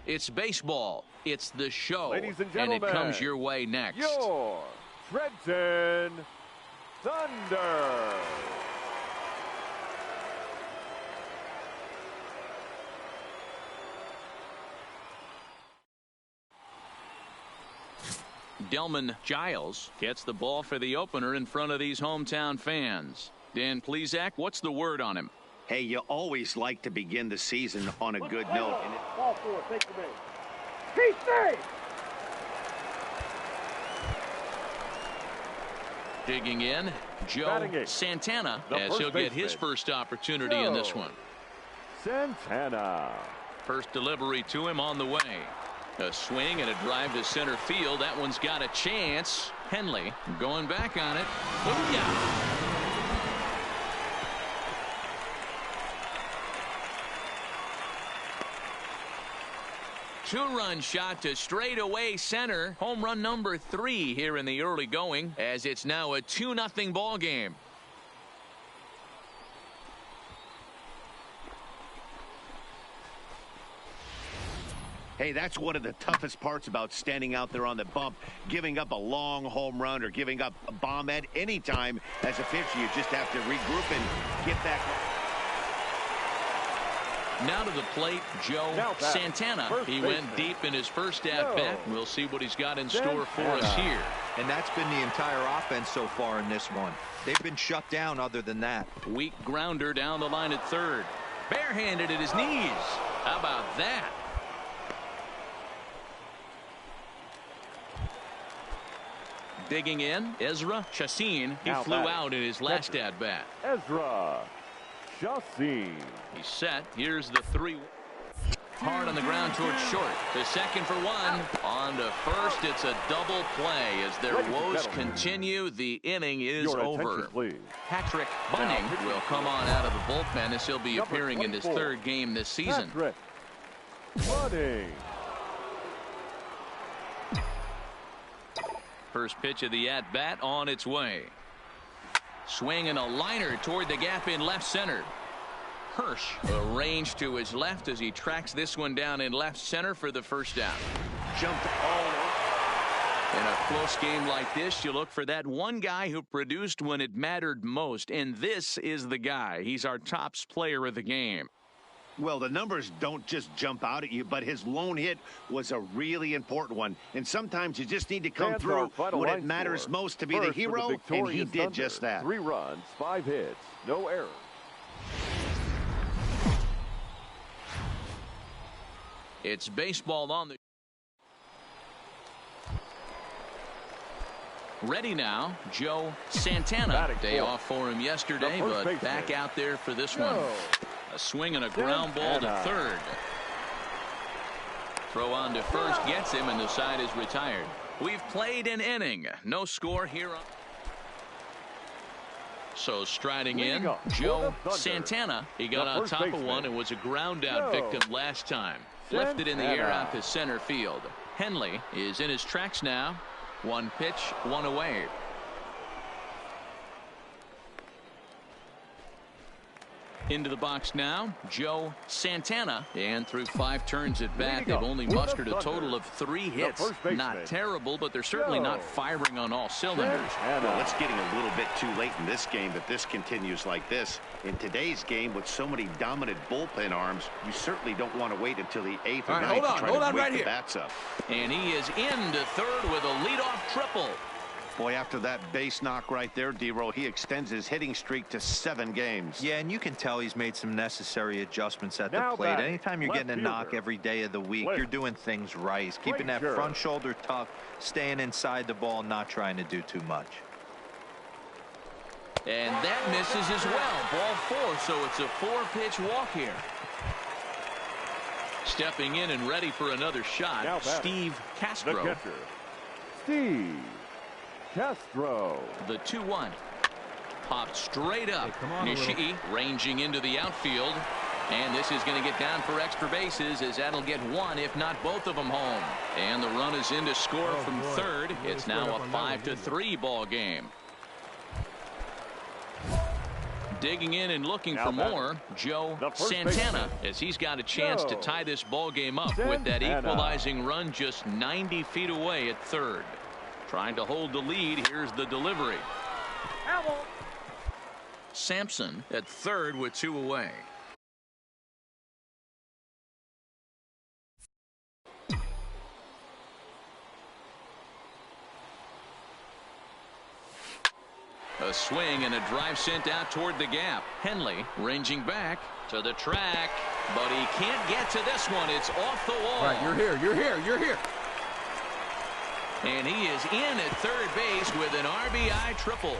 It's baseball. It's the show. Ladies and gentlemen, it comes your way next. Your Trenton Thunder. Delman Giles gets the ball for the opener in front of these hometown fans. Dan Plesac, what's the word on him? Hey, you always like to begin the season on a good note. Ball four, take the base. P3! Digging in, Joe Santana, as he'll get his first opportunity in this one. Santana. First delivery to him on the way. A swing and a drive to center field. That one's got a chance. Henley going back on it. Booyah! Two-run shot to straightaway center. Home run number 3 here in the early going, as it's now a 2-0 ball game. Hey, that's one of the toughest parts about standing out there on the bump. Giving up a long home run or giving up a bomb at any time as a pitcher. You just have to regroup and get back. Now to the plate, Joe Santana. He went deep in his first at-bat. We'll see what he's got in store for us here. And that's been the entire offense so far in this one. They've been shut down other than that. Weak grounder down the line at third. Barehanded at his knees. How about that? Digging in, Ezra Chassin. He flew out in his last at-bat. Ezra Chassin. He's set. Here's the 3. Hard on the ground towards short. To second for 1. On to first. It's a double play as their woes continue. The inning is over. Patrick Bunning will come on out of the bullpen as he'll be appearing in his 3rd game this season. Patrick Bunning. First pitch of the at-bat on its way. Swing and a liner toward the gap in left center. Hirsch arranged to his left as he tracks this one down in left center for the first out. Jumped all over. In a close game like this, you look for that one guy who produced when it mattered most, and this is the guy. He's our top player of the game. Well, the numbers don't just jump out at you, but his lone hit was a really important one. And sometimes you just need to come through when it matters most to be the hero, and he did just that. 3 runs, 5 hits, no errors. It's baseball on the... Ready now, Joe Santana. Day off for him yesterday, but back out there for this one. A swing and a ground ball to third. Throw on to first gets him, and the side is retired. We've played an inning. No score here. So striding in, Joe Santana. He got on top of one and was a ground out victim last time. Lifted in the air out to center field. Henley is in his tracks now. 1 pitch, 1 away. Into the box now, Joe Santana. And through 5 turns at bat, they've only mustered a total of 3 hits. Not terrible, but they're certainly not firing on all cylinders. Well, it's getting a little bit too late in this game if this continues like this. In today's game, with so many dominant bullpen arms, you certainly don't want to wait until the 8th or 9th to try to wake the bats up. And he is into third with a leadoff triple. Boy, after that base knock right there, D-Row, he extends his hitting streak to 7 games. Yeah, and you can tell he's made some necessary adjustments at the plate. Anytime you're getting a knock every day of the week, you're doing things right. He's keeping that front shoulder tucked, staying inside the ball, not trying to do too much. And that misses as well. Ball 4, so it's a 4-pitch walk here. Stepping in and ready for another shot, Steve Castro. Steve Castro. The 2-1. Popped straight up. Nishii ranging into the outfield. And this is going to get down for extra bases as that'll get 1, if not both of them home. And the run is in to score from third. It's now a 5-3 ball game. Digging in and looking Now for more, Joe Santana, as he's got a chance to tie this ball game up with that equalizing run just 90 feet away at third. Trying to hold the lead. Here's the delivery. Sampson at third with 2 away. A swing and a drive sent out toward the gap. Henley ranging back to the track, but he can't get to this one. It's off the wall. All right, you're here, you're here, you're here. And he is in at third base with an RBI triple.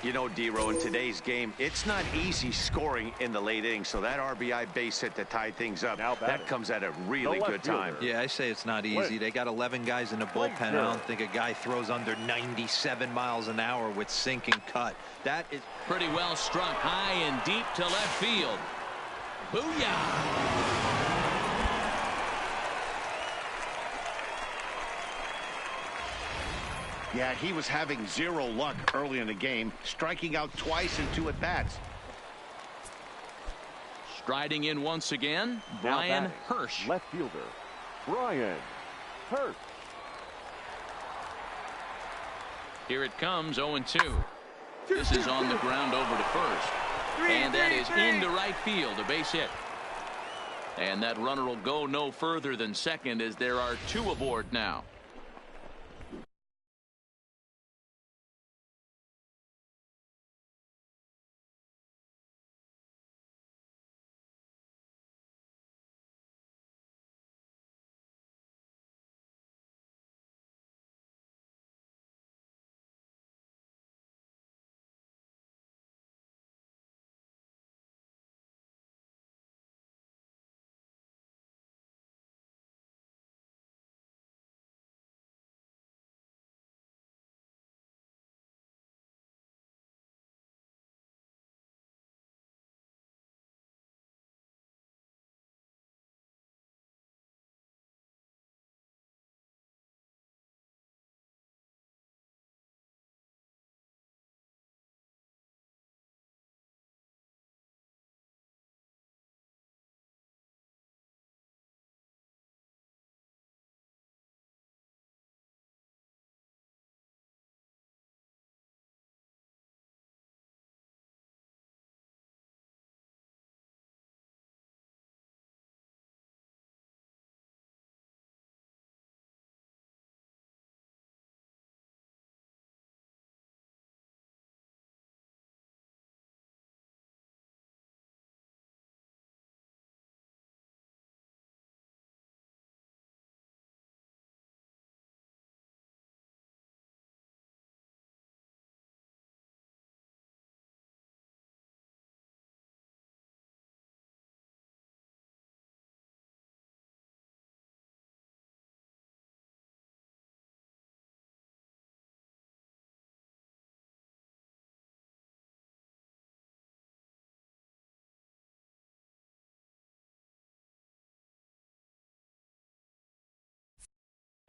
You know, D-Row, in today's game, it's not easy scoring in the late innings, so that RBI base hit to tie things up, that comes at a really good time. Yeah, I say it's not easy. They got 11 guys in the bullpen. I don't think a guy throws under 97 miles an hour with sinking cut. That is pretty well struck high and deep to left field. Booyah! Yeah, he was having zero luck early in the game, striking out twice in 2 at-bats. Striding in once again, Brian Hirsch. Left fielder, Brian Hirsch. Here it comes, 0-2. This is on the ground over to first. And that is into right field, a base hit. And that runner will go no further than second as there are 2 aboard now.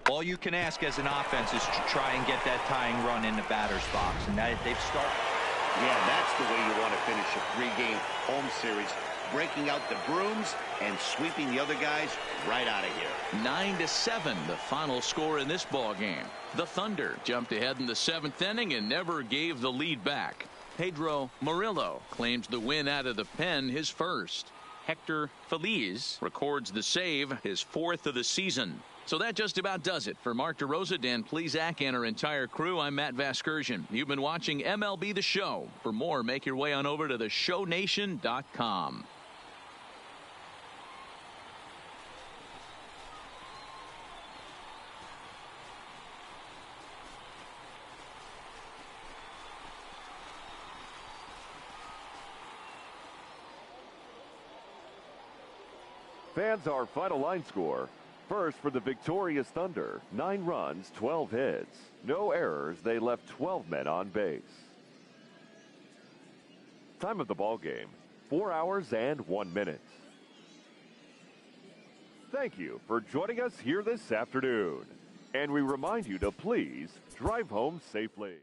All you can ask as an offense is to try and get that tying run in the batter's box, and that they've started. Yeah, that's the way you want to finish a 3-game home series, breaking out the brooms and sweeping the other guys right out of here. 9-7, the final score in this ball game. The Thunder jumped ahead in the 7th inning and never gave the lead back. Pedro Murillo claims the win out of the pen, his first. Hector Feliz records the save, his 4th of the season. So that just about does it. For Mark DeRosa, Dan Plesac, and our entire crew, I'm Matt Vasgersian. You've been watching MLB The Show. For more, make your way on over to theshownation.com. Fans, our final line score. First for the victorious Thunder, 9 runs, 12 hits. No errors, they left 12 men on base. Time of the ball game, 4 hours and 1 minute. Thank you for joining us here this afternoon. And we remind you to please drive home safely.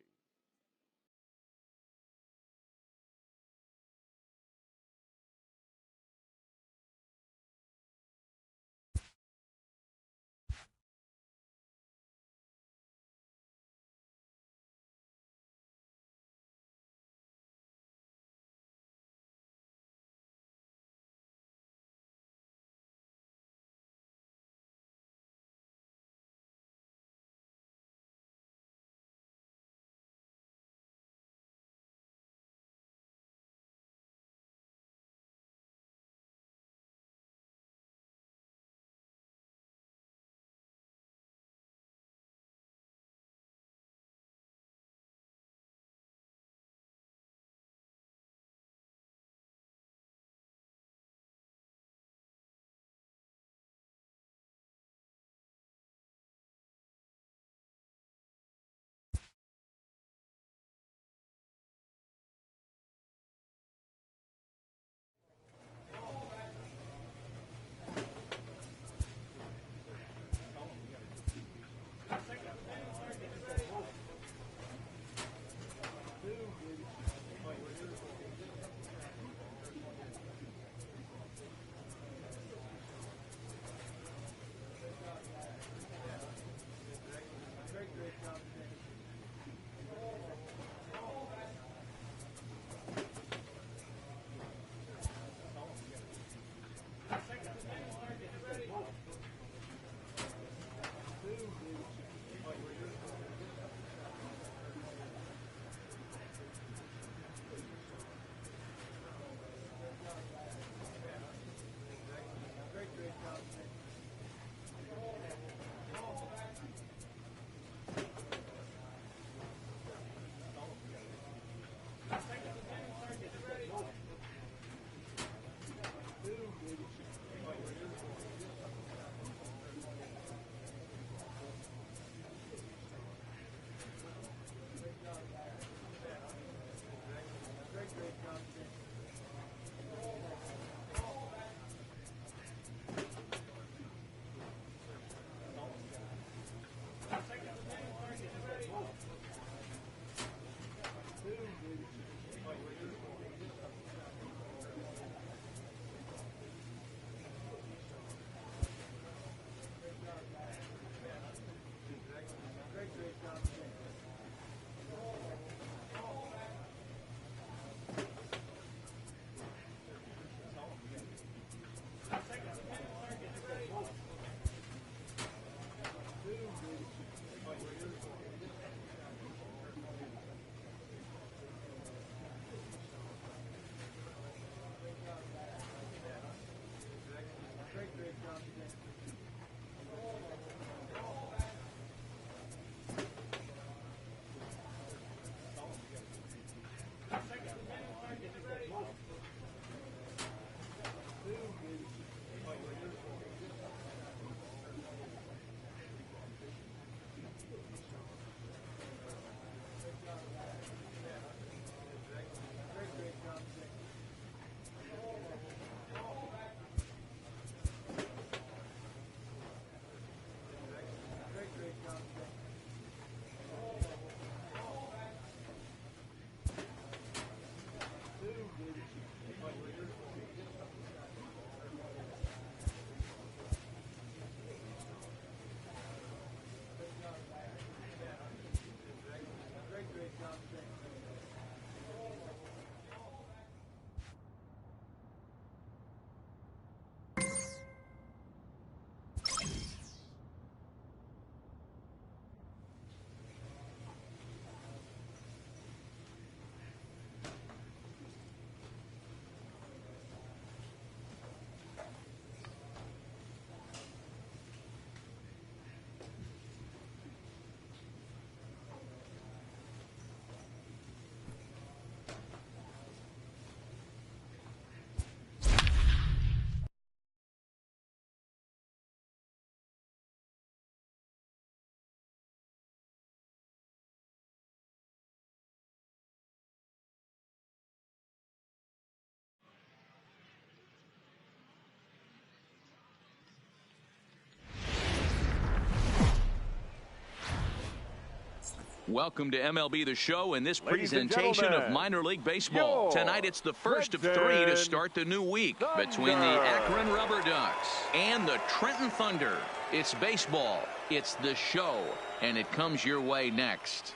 Welcome to MLB The Show and this presentation of minor league baseball. Tonight it's the first of three to start the new week between the Akron Rubber Ducks and the Trenton Thunder. It's baseball, it's the show, and it comes your way next.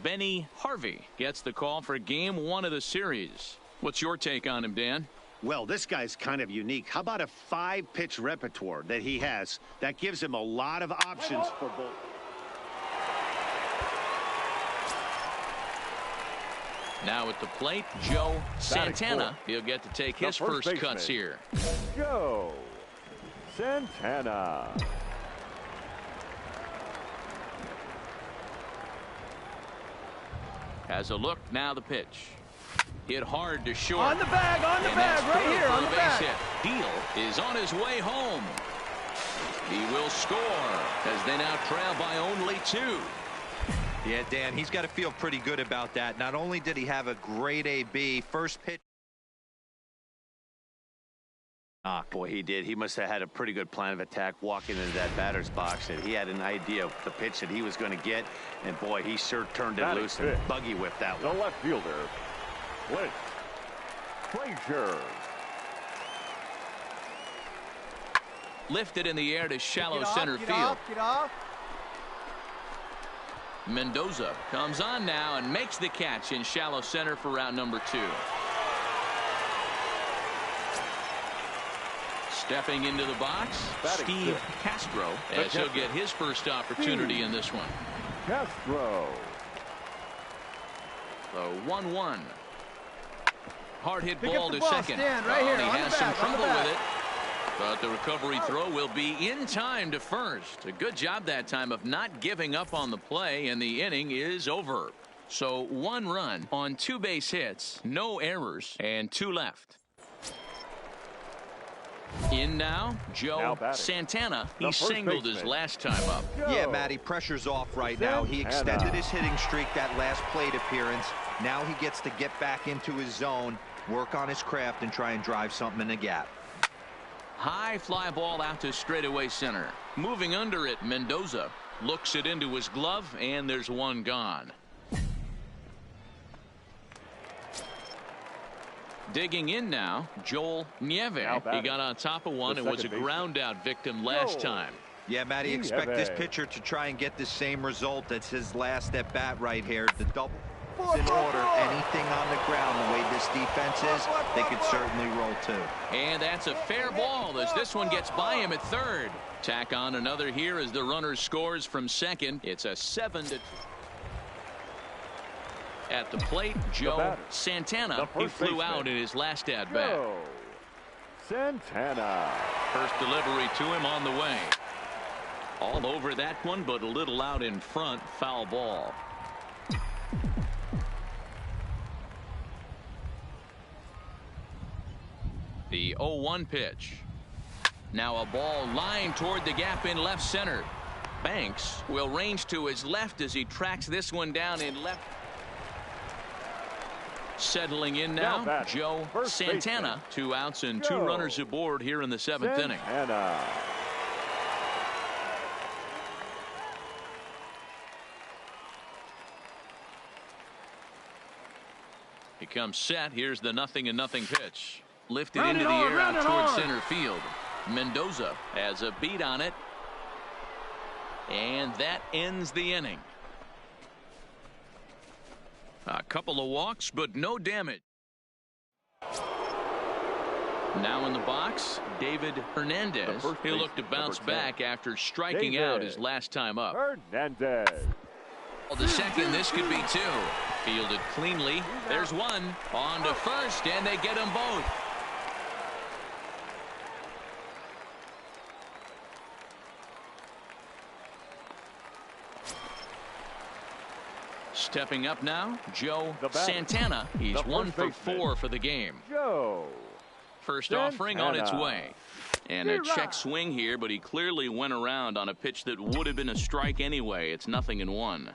Benny Harvey gets the call for game one of the series. What's your take on him, Dan? Well, this guy's kind of unique. How about a 5-pitch repertoire that he has that gives him a lot of options for both? Now at the plate, Joe Santana. He'll get to take his first cuts here. Joe Santana. Has a look, now the pitch. Hit hard to short. On the bag, right here, on the bag. Deal is on his way home. He will score as they now trail by only 2. Yeah, Dan, he's got to feel pretty good about that. Not only did he have a great AB, first pitch. Boy, he did. He must have had a pretty good plan of attack walking into that batter's box. And he had an idea of the pitch that he was going to get. And, boy, he sure turned it loose and buggy whipped that one. The left fielder, Clint Frazier. Lifted in the air to shallow center field. Get off. Mendoza comes on now and makes the catch in shallow center for round number 2. Stepping into the box, Steve Castro, as he'll get his first opportunity in this one. Castro. The 1-1. Hard hit ball to second. Right here, he has some trouble with it. But the recovery throw will be in time to first. A good job that time of not giving up on the play, and the inning is over. So 1 run on 2 base hits, no errors, and 2 left. In now, Joe Santana. He singled his last time up. Yeah, Matty, pressure's off right now. He extended his hitting streak that last plate appearance. Now he gets to get back into his zone, work on his craft, and try and drive something in the gap. High fly ball out to straightaway center. Moving under it, Mendoza looks it into his glove, and there's 1 gone. Digging in now, Joel Nieve. He got on top of one and was a ground out victim last time. Yeah, Matty, expect this pitcher to try and get the same result. That's his last at bat right here. The double is in order. Anything on the ground, the way this defense is, they could certainly roll too. And that's a fair ball as this one gets by him at third. Tack on another here as the runner scores from second. It's a 7-2. At the plate, Joe Santana. He flew out in his last at bat. Joe Santana. First delivery to him on the way. All over that one, but a little out in front. Foul ball. The 0-1 pitch. Now a ball lined toward the gap in left center. Banks will range to his left as he tracks this one down in left. Settling in now, Joe Santana. 2 outs and 2 runners aboard here in the 7th inning. He comes set. Here's the 0-0 pitch. Lifted into the air out toward center field. Mendoza has a beat on it. And that ends the inning. A couple of walks, but no damage. Now in the box, David Hernandez. He'll look to bounce back after striking out his last time up. Hernandez. Well, the second, this could be 2. Fielded cleanly. There's 1. On to first, and they get them both. Stepping up now, Joe Santana. He's 1 for 4 for the game. First offering on its way. And a check swing here, but he clearly went around on a pitch that would have been a strike anyway. It's 0-1.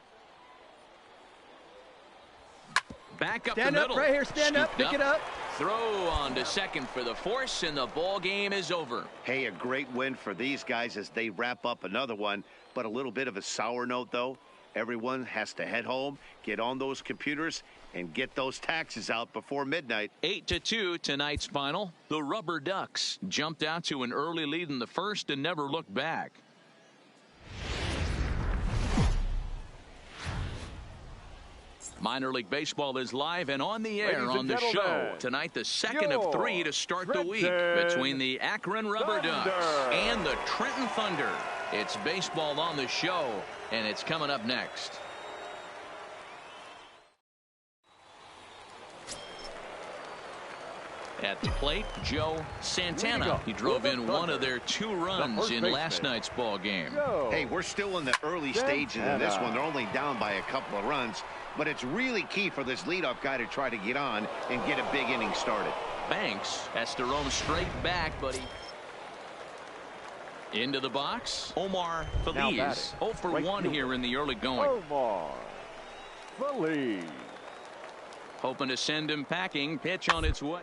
Back up the middle. Stand up right here. Stand up. Pick it up. throw on to second for the force, and the ball game is over. Hey, a great win for these guys as they wrap up another one, but a little bit of a sour note, though. Everyone has to head home, get on those computers, and get those taxes out before midnight. 8-2 tonight's final. The Rubber Ducks jumped out to an early lead in the first and never looked back. Minor League Baseball is live and on the air on the show. Tonight, the second of 3 to start the week between the Akron Rubber Ducks and the Trenton Thunder. It's baseball on the show, and it's coming up next. At the plate, Joe Santana. He drove in one of their 2 runs in last night's ball game. Hey, we're still in the early stages of this one. They're only down by a couple of runs, but it's really key for this leadoff guy to try to get on and get a big inning started. Banks has to roam straight back, buddy. Into the box, Omar Feliz. 0 for 1 here in the early going. Omar Feliz. Hoping to send him packing. Pitch on its way.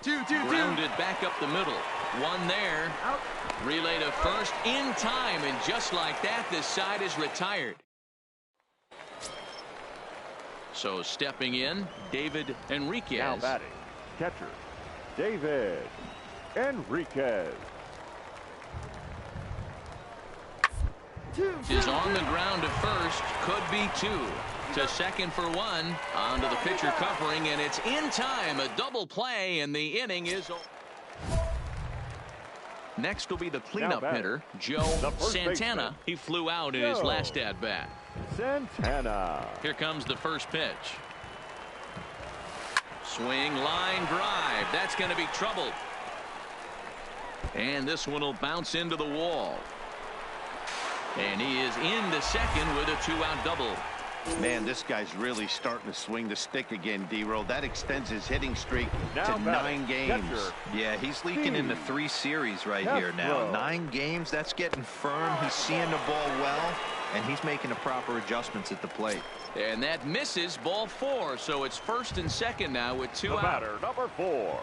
2-2-2. Grounded back up the middle. One there. Out. Relay to first in time, and just like that, this side is retired. So stepping in, David Enriquez. Now batting, catcher, David Enriquez. Is on the ground to first, could be 2. To second for 1, onto the pitcher covering, and it's in time. A double play, and the inning is over. Next will be the cleanup hitter, Joe Santana. He flew out in his last at-bat. Santana. Here comes the first pitch. Swing, line drive. That's going to be trouble. And this one will bounce into the wall. And he is into second with a 2-out double. Man, this guy's really starting to swing the stick again, D-Roll. That extends his hitting streak to 9 games. Yeah, he's leaking into 3 series right here now. 9 games, that's getting firm. He's seeing the ball well, and he's making the proper adjustments at the plate. And that misses, ball 4. So it's first and second now with 2 out. Batter number 4,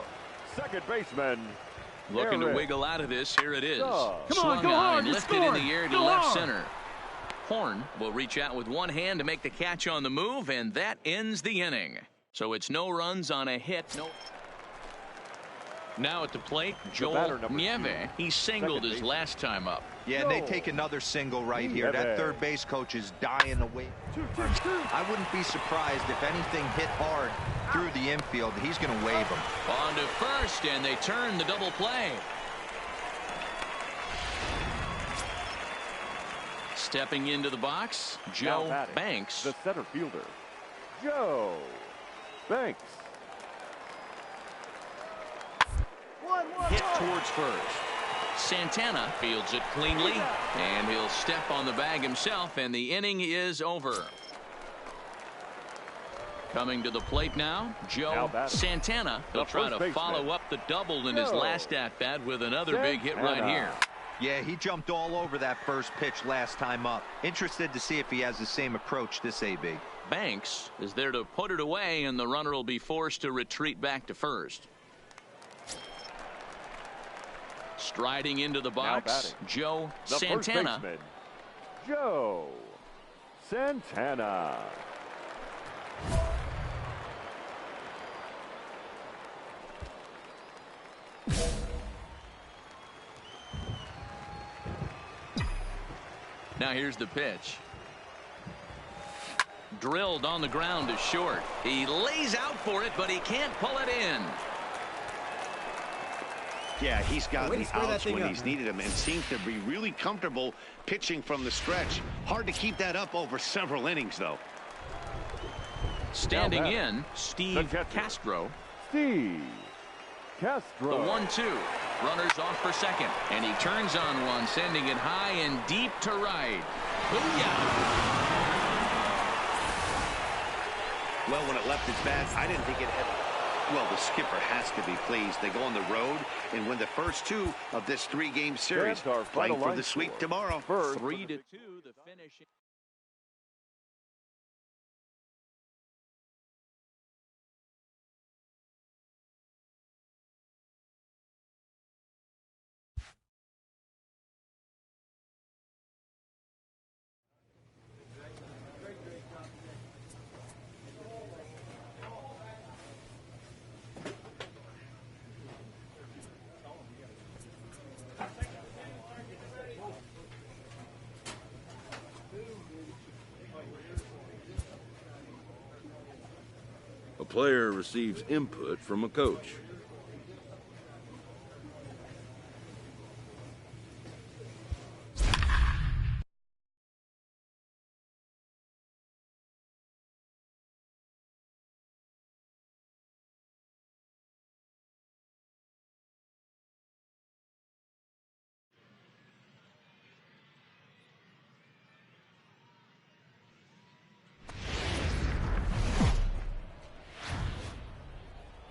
second baseman. Looking to wiggle out of this. Here it is. Come on, go hard. And lifted in the air to left center. Horn will reach out with one hand to make the catch on the move, and that ends the inning. So it's no runs on a hit. Now at the plate, Joel Nieve. He singled his last time up. Yeah, and they take another single right here. That third base coach is dying to wait. I wouldn't be surprised if anything hit hard through the infield. He's going to wave them. On to first, and they turn the double play. Stepping into the box, Joe Banks. The center fielder, Joe Banks. Hit towards first. Santana fields it cleanly, and he'll step on the bag himself, and the inning is over. Coming to the plate now, Joe Santana. He'll try to follow up the double in his last at-bat with another big hit right here. Yeah, he jumped all over that first pitch last time up. Interested to see if he has the same approach this AB. Banks is there to put it away, and the runner will be forced to retreat back to first. Striding into the box, Joe Santana. Joe Santana. Now here's the pitch. Drilled on the ground to short. He lays out for it, but he can't pull it in. Yeah, he's got the outs when he's needed them and seems to be really comfortable pitching from the stretch. Hard to keep that up over several innings, though. Standing in, Steve Castro. Steve Castro. The 1-2. Runners off for second. And he turns on one, sending it high and deep to right. Booyah! Well, when it left his bat, I didn't think it had... Well, the skipper has to be pleased. They go on the road and win the first 2 of this 3-game series. Playing for the sweep tomorrow. 3-2, the finish. player receives input from a coach.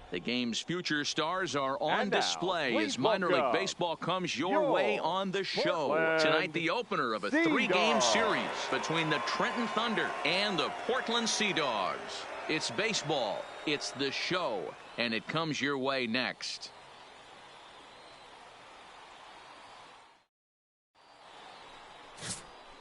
The game's future stars are on And now, display please as minor league welcome baseball comes your way on the show. Portland Tonight, the opener of a three-game series between the Trenton Thunder and the Portland Sea Dogs. It's baseball, it's the show, and it comes your way next.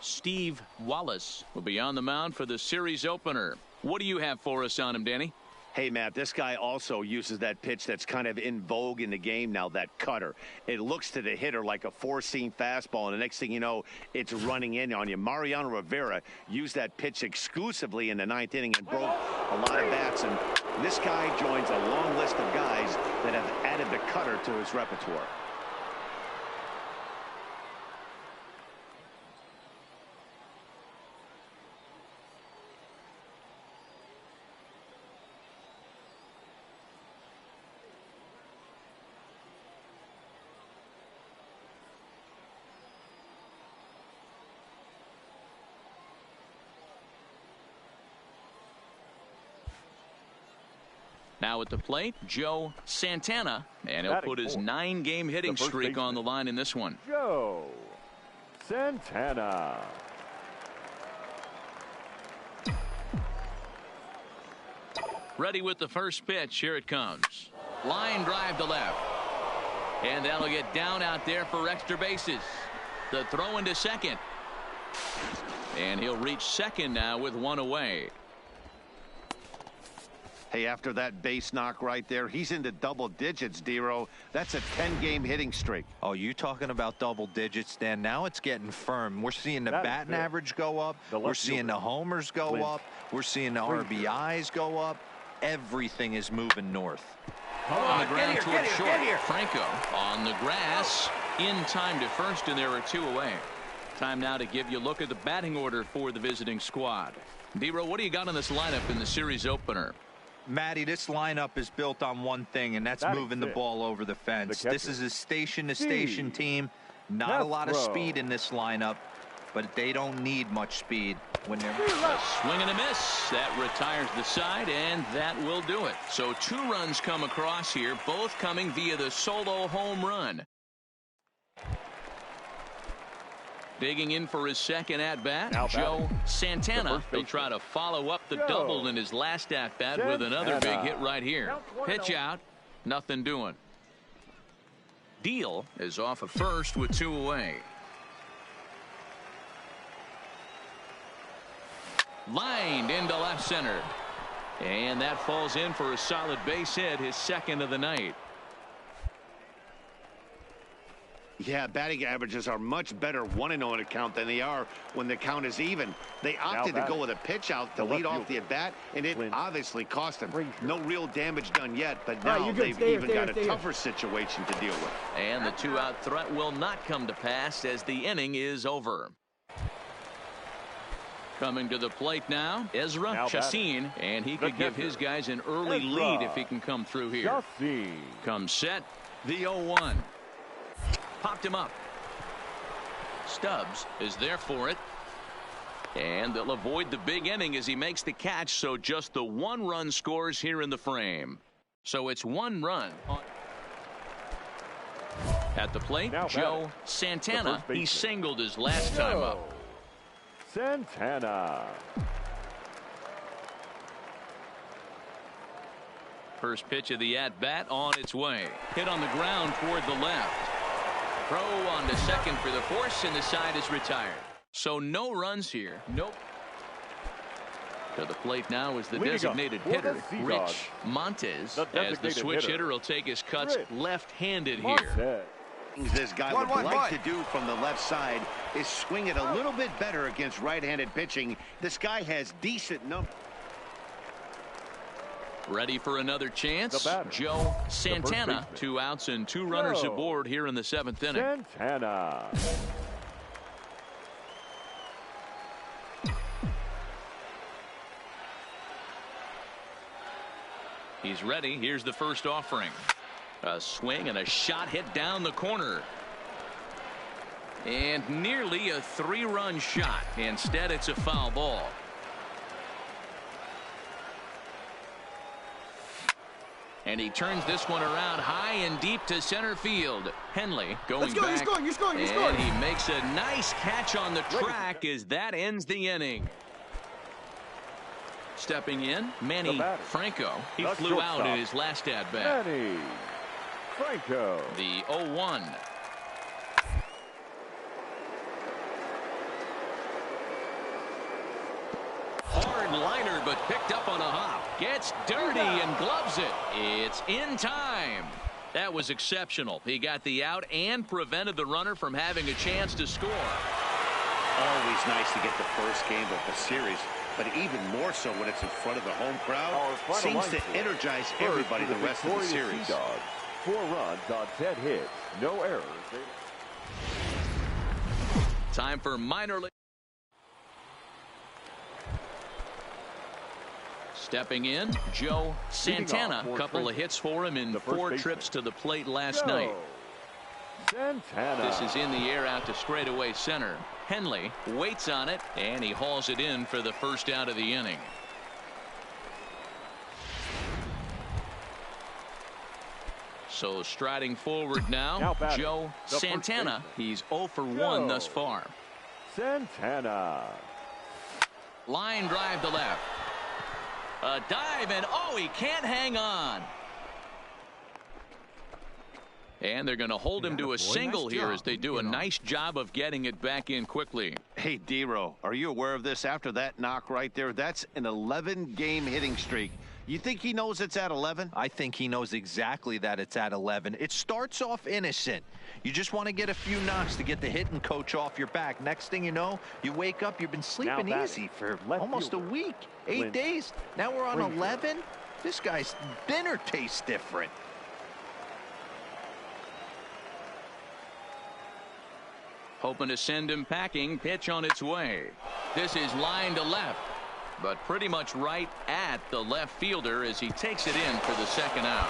Steve Wallace will be on the mound for the series opener. What do you have for us on him, Danny? Hey, Matt, this guy also uses that pitch that's kind of in vogue in the game now, that cutter. It looks to the hitter like a four-seam fastball, and the next thing you know, it's running in on you. Mariano Rivera used that pitch exclusively in the ninth inning and broke a lot of bats, and this guy joins a long list of guys that have added the cutter to his repertoire. Now at the plate, Joe Santana, and he'll put his 9-game hitting streak on the line in this one. Joe Santana. Ready with the first pitch. Here it comes. Line drive to left. And that'll get down out there for extra bases. The throw into second. And he'll reach second now with one away. Hey, after that base knock right there, he's into double digits, Dero. That's a 10-game hitting streak. Oh, you talking about double digits, Dan? Now it's getting firm. We're seeing the batting average go up. We're seeing the homers go up. We're seeing the RBIs go up. Everything is moving north. On the ground toward short. Franco on the grass. In time to first, and there are two away. Time now to give you a look at the batting order for the visiting squad. Dero, what do you got on this lineup in the series opener? Matty, this lineup is built on one thing, and that's moving the ball over the fence. This is a station-to-station team. Not a lot of speed in this lineup, but they don't need much speed when they're a swing and a miss. That retires the side, and that will do it. So 2 runs come across here, both coming via the solo home run. Digging in for his second at-bat, Joe Santana. He'll try to follow up the double in his last at-bat with another big hit right here. Pitch out, nothing doing. Deal is off of first with 2 away. Lined into left center. And that falls in for a solid base hit, his second of the night. Yeah, batting averages are much better 1-0 in a count than they are when the count is even. They opted to go with a pitch out to lead off the at-bat, and it obviously cost them. No real damage done yet, but now they've even got a tougher situation to deal with. And the 2-out threat will not come to pass as the inning is over. Coming to the plate now, Ezra Chassin, and he could give his guys an early lead if he can come through here. Comes set, the 0-1. Popped him up. Stubbs is there for it. And they'll avoid the big inning as he makes the catch, so just the 1 run scores here in the frame. So it's 1 run. At the plate, Joe Santana. He singled his last time up. Santana. First pitch of the at-bat on its way. Hit on the ground toward the left. Throw on to second for the force, and the side is retired. So no runs here. Nope. To the plate now is the designated hitter, Rich Montes, as the switch hitter will take his cuts left-handed here. This guy would like to do from the left side is swing it a little bit better against right-handed pitching. This guy has decent numbers. Ready for another chance. Joe Santana. 2 outs and 2 runners aboard here in the 7th inning. Santana. He's ready. Here's the first offering. A swing and a shot hit down the corner. And nearly a 3-run shot. Instead, it's a foul ball. And he turns this one around high and deep to center field. Henley going back. You're scoring. And he makes a nice catch on the track as that ends the inning. Stepping in, Manny Franco. He flew out in his last at-bat. Manny Franco. The 0-1. Hard liner, but picked up on a hop. Gets dirty and gloves it. It's in time. That was exceptional. He got the out and prevented the runner from having a chance to score. Always nice to get the first game of the series, but even more so when it's in front of the home crowd. Seems to energize everybody the rest of the series. 4 runs on 10 hits. No errors. Time for minor league. Stepping in, Joe Santana. A couple of hits for him in 4 trips to the plate last night. Santana. This is in the air out to straightaway center. Henley waits on it, and he hauls it in for the first out of the inning. So striding forward now Joe Santana. He's 0 for 1 thus far. Santana. Line drive to left. A dive, and he can't hang on. And they're going to hold him to a single here as they do a nice job of getting it back in quickly. Hey, D-Row, are you aware of this? After that knock right there, that's an 11-game hitting streak. You think he knows it's at 11? I think he knows exactly that it's at 11. It starts off innocent. You just want to get a few knocks to get the hitting coach off your back. Next thing you know, you wake up, you've been sleeping easy for almost a week, 8 days. Now we're on 11. This guy's dinner tastes different. Hoping to send him packing. Pitch on its way. This is line to left, but pretty much right at the left fielder as he takes it in for the second out.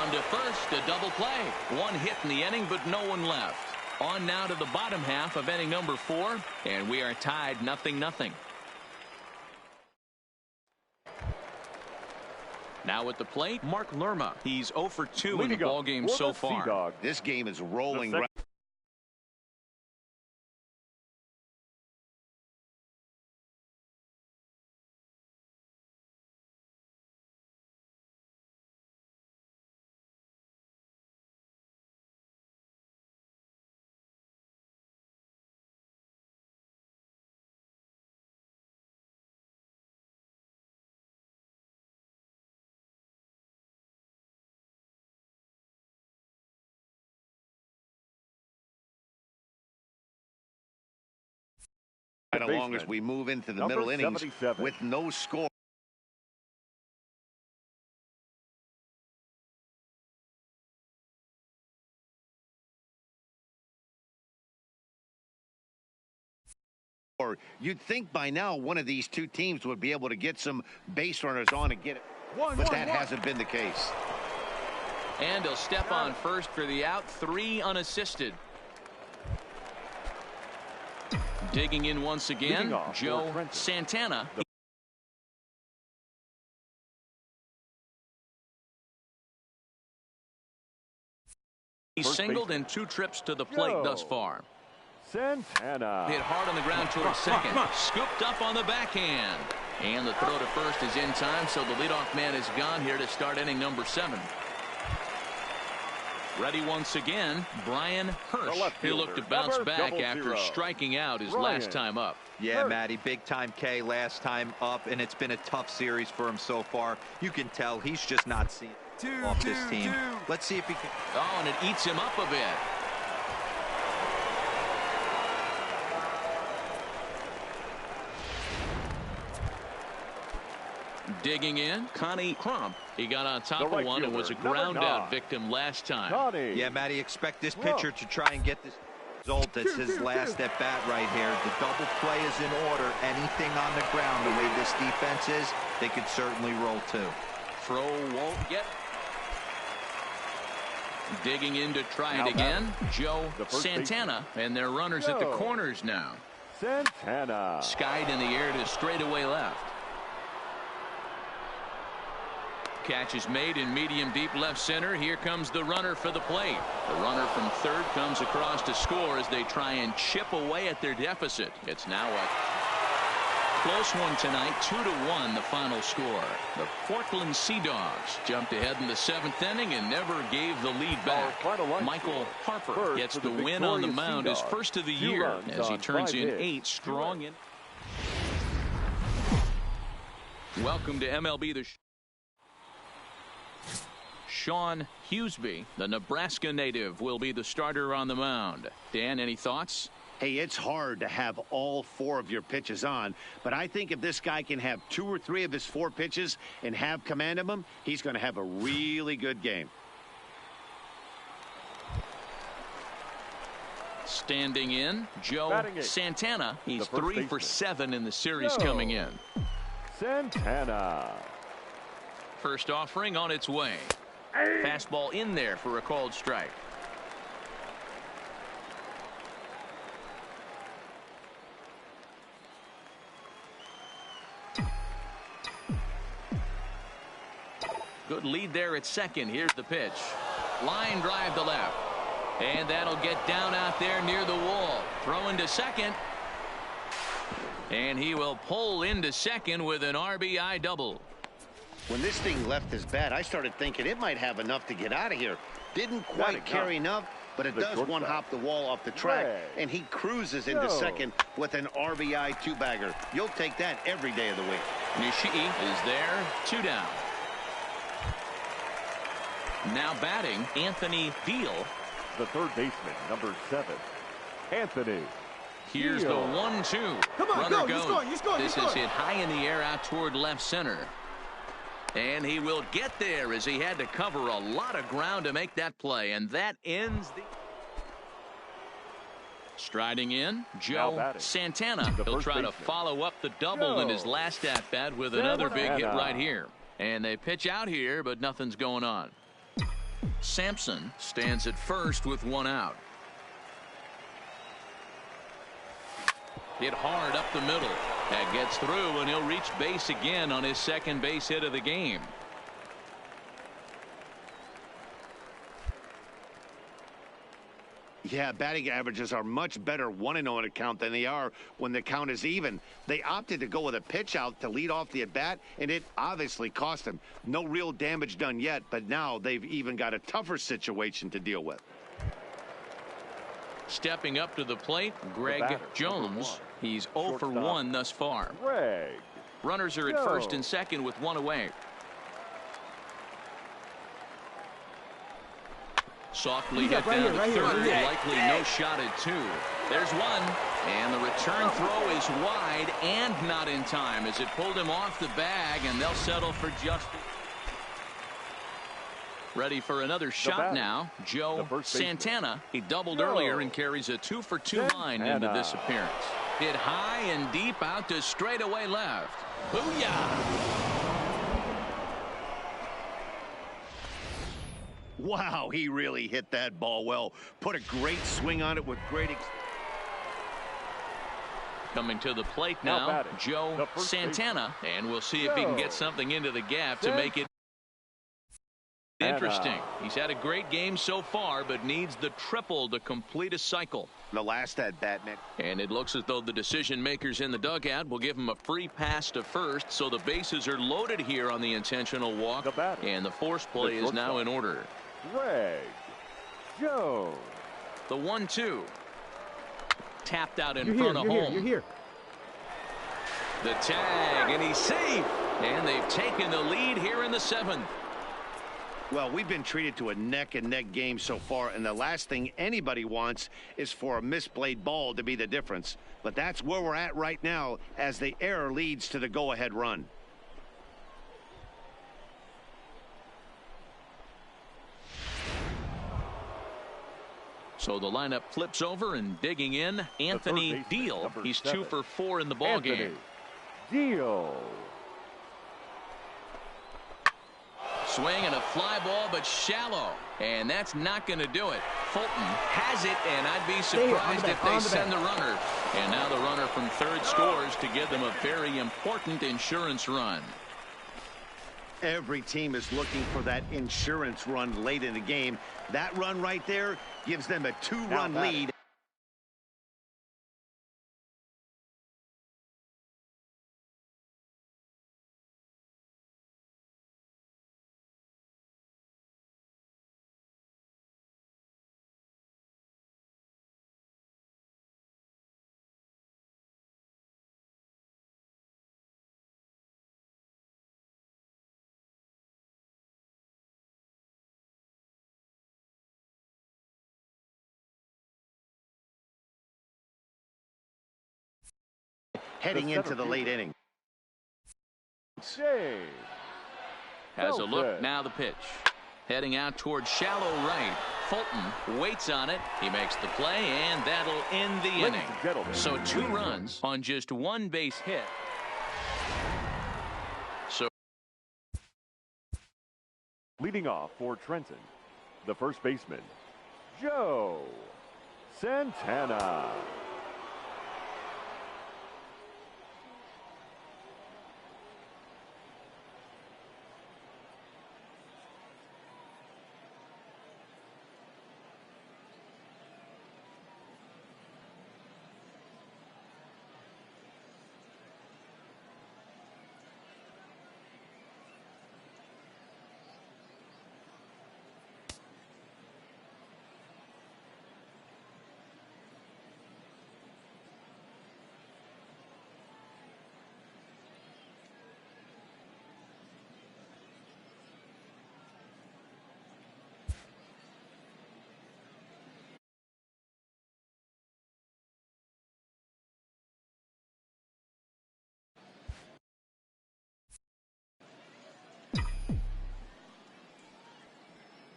On to first, a double play. 1 hit in the inning, but no one left. On now to the bottom half of inning number 4, and we are tied 0-0. Now at the plate, Mark Lerma. He's 0 for 2 in the ballgame so far. This game is rolling right. Right along as we move into the middle innings with no score. You'd think by now one of these two teams would be able to get some base runners on and get it, but that hasn't been the case. And he'll step on first for the out. 3 unassisted. Digging in once again, Joe Santana. He's singled in 2 trips to the plate thus far. Santana. Hit hard on the ground towards second. Scooped up on the backhand. And the throw to first is in time, so the leadoff man is gone here to start inning number 7. Ready once again, Brian Hirsch. He'll look to bounce back after striking out his last time up. Yeah, Matty, big time K last time up, and it's been a tough series for him so far. You can tell he's just not seeing off this team. Let's see if he can. Oh, and it eats him up a bit. Digging in, Connie Crump. He got on top of one and was a fielder, ground-out victim last time. Connie. Yeah, Matty, expect this pitcher to try and get this result. It's his last at bat right here. The double play is in order. Anything on the ground, the way this defense is, they could certainly roll too. Throw won't get. Digging in to try it again, Joe Santana, and their runners at the corners now. Santana. Skied in the air to straightaway left. Catch is made in medium deep left center. Here comes the runner for the plate. The runner from third comes across to score as they try and chip away at their deficit. It's now a close one tonight, 2-1 the final score. The Portland Sea Dogs jumped ahead in the 7th inning and never gave the lead back. Michael Harper gets the win on the mound, his first of the year, as he turns in 8 strong. Welcome to MLB The Sean Hughesby, the Nebraska native, will be the starter on the mound. Dan, any thoughts? Hey, it's hard to have all 4 of your pitches on, but I think if this guy can have 2 or 3 of his 4 pitches and have command of them, he's going to have a really good game. Standing in, Joe Santana. He's 3 for 7 in the series coming in. Santana. First offering on its way. Fastball in there for a called strike. Good lead there at second. Here's the pitch. Line drive to left. And that'll get down out there near the wall. Throwing to second. And he will pull into second with an RBI double. When this thing left his bat, I started thinking it might have enough to get out of here. Didn't quite carry enough, but it does one-hop the wall off the track, and he cruises into second with an RBI 2-bagger. You'll take that every day of the week. Nishii is there, 2 down. Now batting, Anthony Deal. The third baseman, number 7, Anthony. Here's the 1-2. Come on, Runner go. You score. This is hit high in the air out toward left center. And he will get there as he had to cover a lot of ground to make that play. And that ends the... Striding in, Joe Santana. He'll try to follow up the double in his last at-bat with another big hit right here. And they pitch out here, but nothing's going on. Sampson stands at first with 1 out. Hit hard up the middle. That gets through, and he'll reach base again on his second base hit of the game. Yeah, batting averages are much better 1-0 at a count than they are when the count is even. They opted to go with a pitch out to lead off the at-bat, and it obviously cost them. No real damage done yet, but now they've even got a tougher situation to deal with. Stepping up to the plate, Greg Jones. He's 0 for 1 thus far. Runners are at first and second with 1 away. Softly hit down to third, likely no shot at 2. There's 1, and the return throw is wide and not in time as it pulled him off the bag, and they'll settle for just... Ready for another shot now, Joe Santana. He doubled earlier and carries a 2 for 2 line into this appearance. Hit high and deep out to straightaway left. Booyah! Wow, he really hit that ball well. Put a great swing on it with great... Coming to the plate now, Joe Santana. And we'll see if he can get something into the gap to make it interesting. He's had a great game so far, but needs the triple to complete a cycle. The last at-bat, man. And it looks as though the decision makers in the dugout will give him a free pass to first, so the bases are loaded here on the intentional walk, and the force play is now in order. Greg Jones. The 1-2. Tapped out in front of home. You're here. The tag, and he's safe. And they've taken the lead here in the 7th. Well, we've been treated to a neck-and-neck game so far, and the last thing anybody wants is for a misplayed ball to be the difference. But that's where we're at right now as the error leads to the go-ahead run. So the lineup flips over and digging in, Anthony Deal. He's 2 for 4 in the ballgame. Deal. Swing and a fly ball, but shallow. And that's not going to do it. Fulton has it, and I'd be surprised if they send the runner. And now the runner from third scores to give them a very important insurance run. Every team is looking for that insurance run late in the game. That run right there gives them a 2-run lead. Heading into the late inning. Has a look, now the pitch. Heading out towards shallow right. Fulton waits on it. He makes the play, and that'll end the inning. So 2 runs on just 1 base hit. So leading off for Trenton, the first baseman, Joe Santana.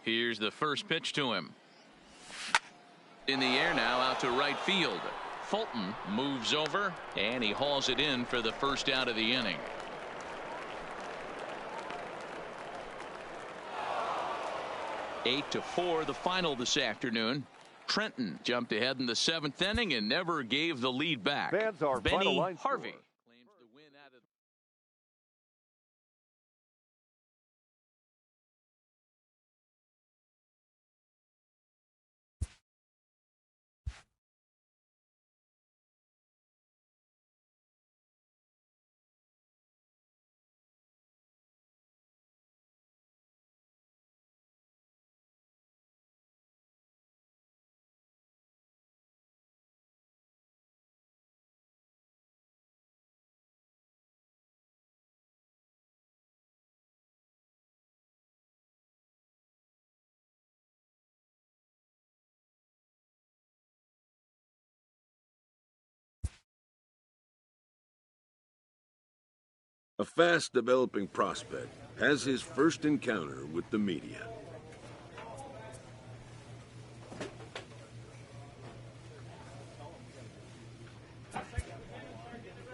Here's the first pitch to him. In the air now, out to right field. Fulton moves over, and he hauls it in for the first out of the inning. Eight to 4, the final this afternoon. Trenton jumped ahead in the 7th inning and never gave the lead back. Fans are Benny Harvey Harvey claims the win out of A fast-developing prospect has his first encounter with the media.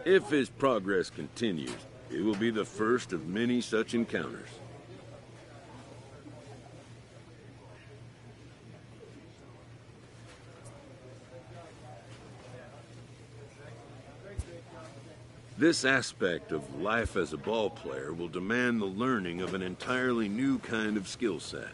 If his progress continues, it will be the first of many such encounters. This aspect of life as a ball player will demand the learning of an entirely new kind of skill set.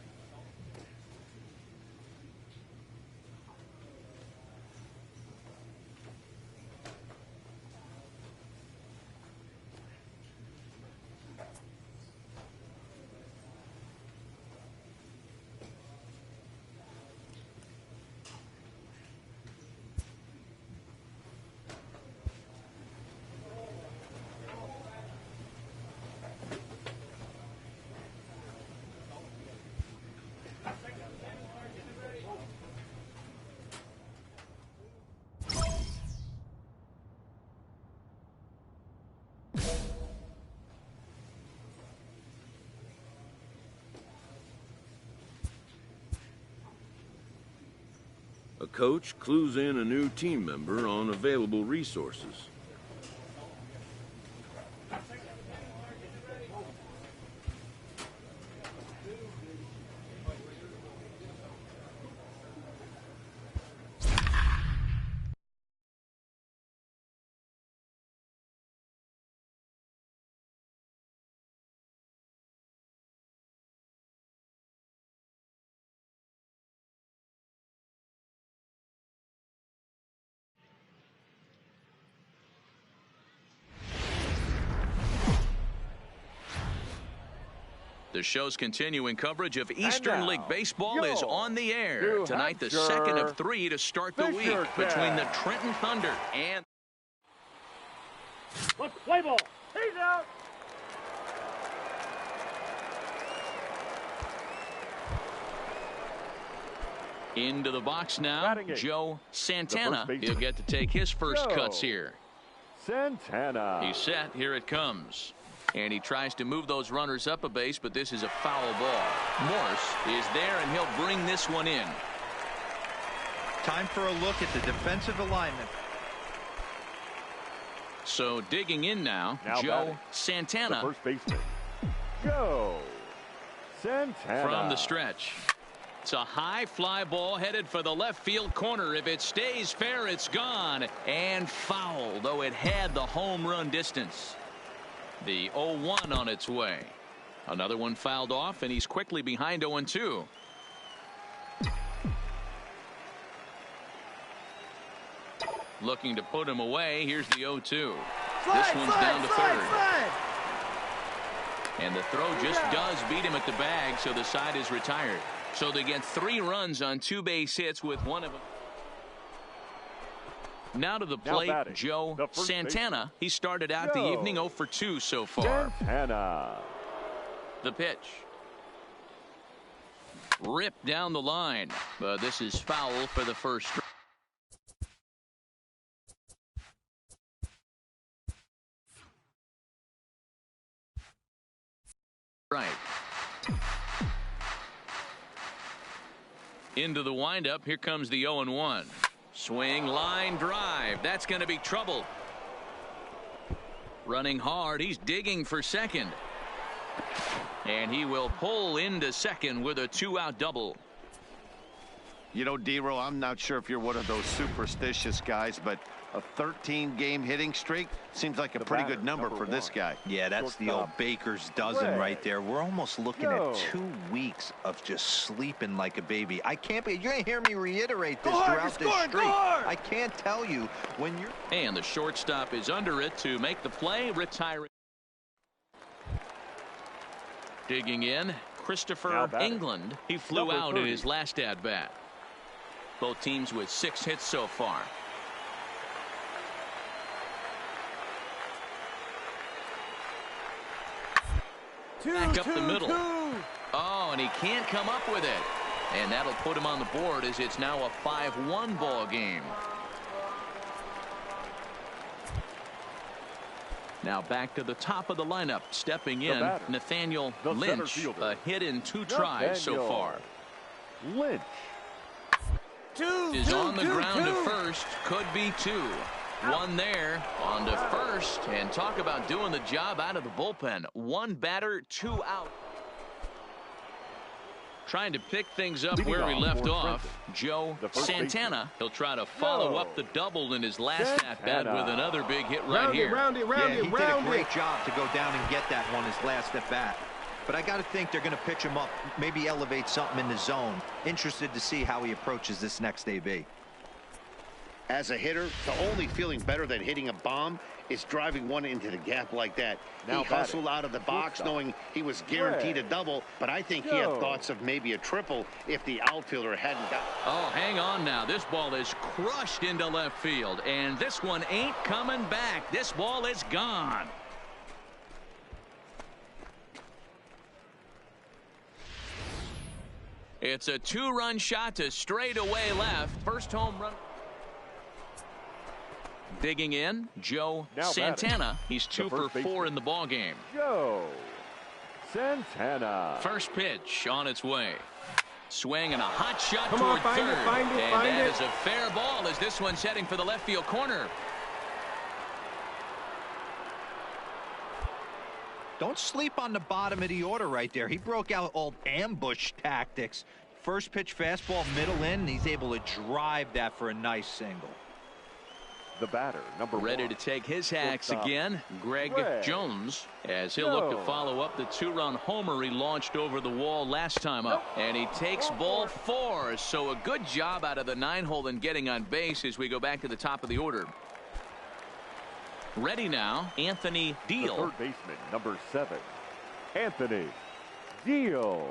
coach clues in a new team member on available resources. The show's continuing coverage of Eastern League Baseball is on the air. Tonight, the second of 3 to start the week between the Trenton Thunder and... Let's play ball. He's out. Into the box now, Joe Santana. He'll get to take his first cuts here. Santana. He's set. Here it comes. And he tries to move those runners up a base, but this is a foul ball. Morse is there, and he'll bring this one in. Time for a look at the defensive alignment. So digging in now Joe Santana. The first baseman, Joe Santana. From the stretch. It's a high fly ball headed for the left field corner. If it stays fair, it's gone. And foul, though it had the home run distance. The 0-1 on its way. Another one fouled off, and he's quickly behind 0-2. Looking to put him away. Here's the 0-2. This one's down to third. And the throw just does beat him at the bag, so the side is retired. So they get 3 runs on 2 base hits with one of them. Now to the plate, Joe Santana. He started out the evening 0 for 2 so far. Santana. The pitch. Ripped down the line. But this is foul for the first. Right. Into the windup. Here comes the 0-1. Swing, line, drive. That's going to be trouble. Running hard. He's digging for second. And he will pull into second with a 2-out double. You know, D-Row, I'm not sure if you're one of those superstitious guys, but a 13-game hitting streak seems like a pretty good number for this guy. Yeah, that's the old baker's dozen right there. We're almost looking at 2 weeks of just sleeping like a baby. I can't be. You're going to hear me reiterate this throughout this streak. I can't tell you when you're. And the shortstop is under it to make the play, retiring. Digging in, Christopher England. He flew out in his last at-bat. Both teams with 6 hits so far. Back up the middle. Oh, and he can't come up with it. And that'll put him on the board as it's now a 5-1 ball game. Now back to the top of the lineup. Stepping in, Nathaniel Lynch. A hit in 2 tries so far. Lynch. Is on the ground to first. Could be 2. 1 there on to first. And talk about doing the job out of the bullpen. 1 batter, 2 out. Trying to pick things up where we left off. Joe Santana. He'll try to follow up the double in his last at-bat with another big hit right here. He did a great job to go down and get that one his last at-bat. But I got to think they're going to pitch him up, maybe elevate something in the zone. Interested to see how he approaches this next AB. As a hitter, the only feeling better than hitting a bomb is driving one into the gap like that. He hustled out of the box knowing he was guaranteed a double, but I think he had thoughts of maybe a triple if the outfielder hadn't got. Oh, hang on now. This ball is crushed into left field, and this one ain't coming back. This ball is gone. It's a 2-run shot to straightaway left. First home run. Digging in, Joe Santana. He's 2 for 4 in the ball game. Joe Santana. First pitch on its way. Swing and a hot shot toward third. And that is a fair ball as this one's heading for the left field corner. Don't sleep on the bottom of the order right there. He broke out old ambush tactics. First pitch fastball, middle in, and he's able to drive that for a nice single. The batter, number ready 1. to take his hacks again, Greg Jones, as he'll look to follow up the 2-run homer he launched over the wall last time up. And he takes ball 4, so a good job out of the 9-hole in getting on base as we go back to the top of the order. Ready now, Anthony Deal. The third baseman, number 7, Anthony Deal.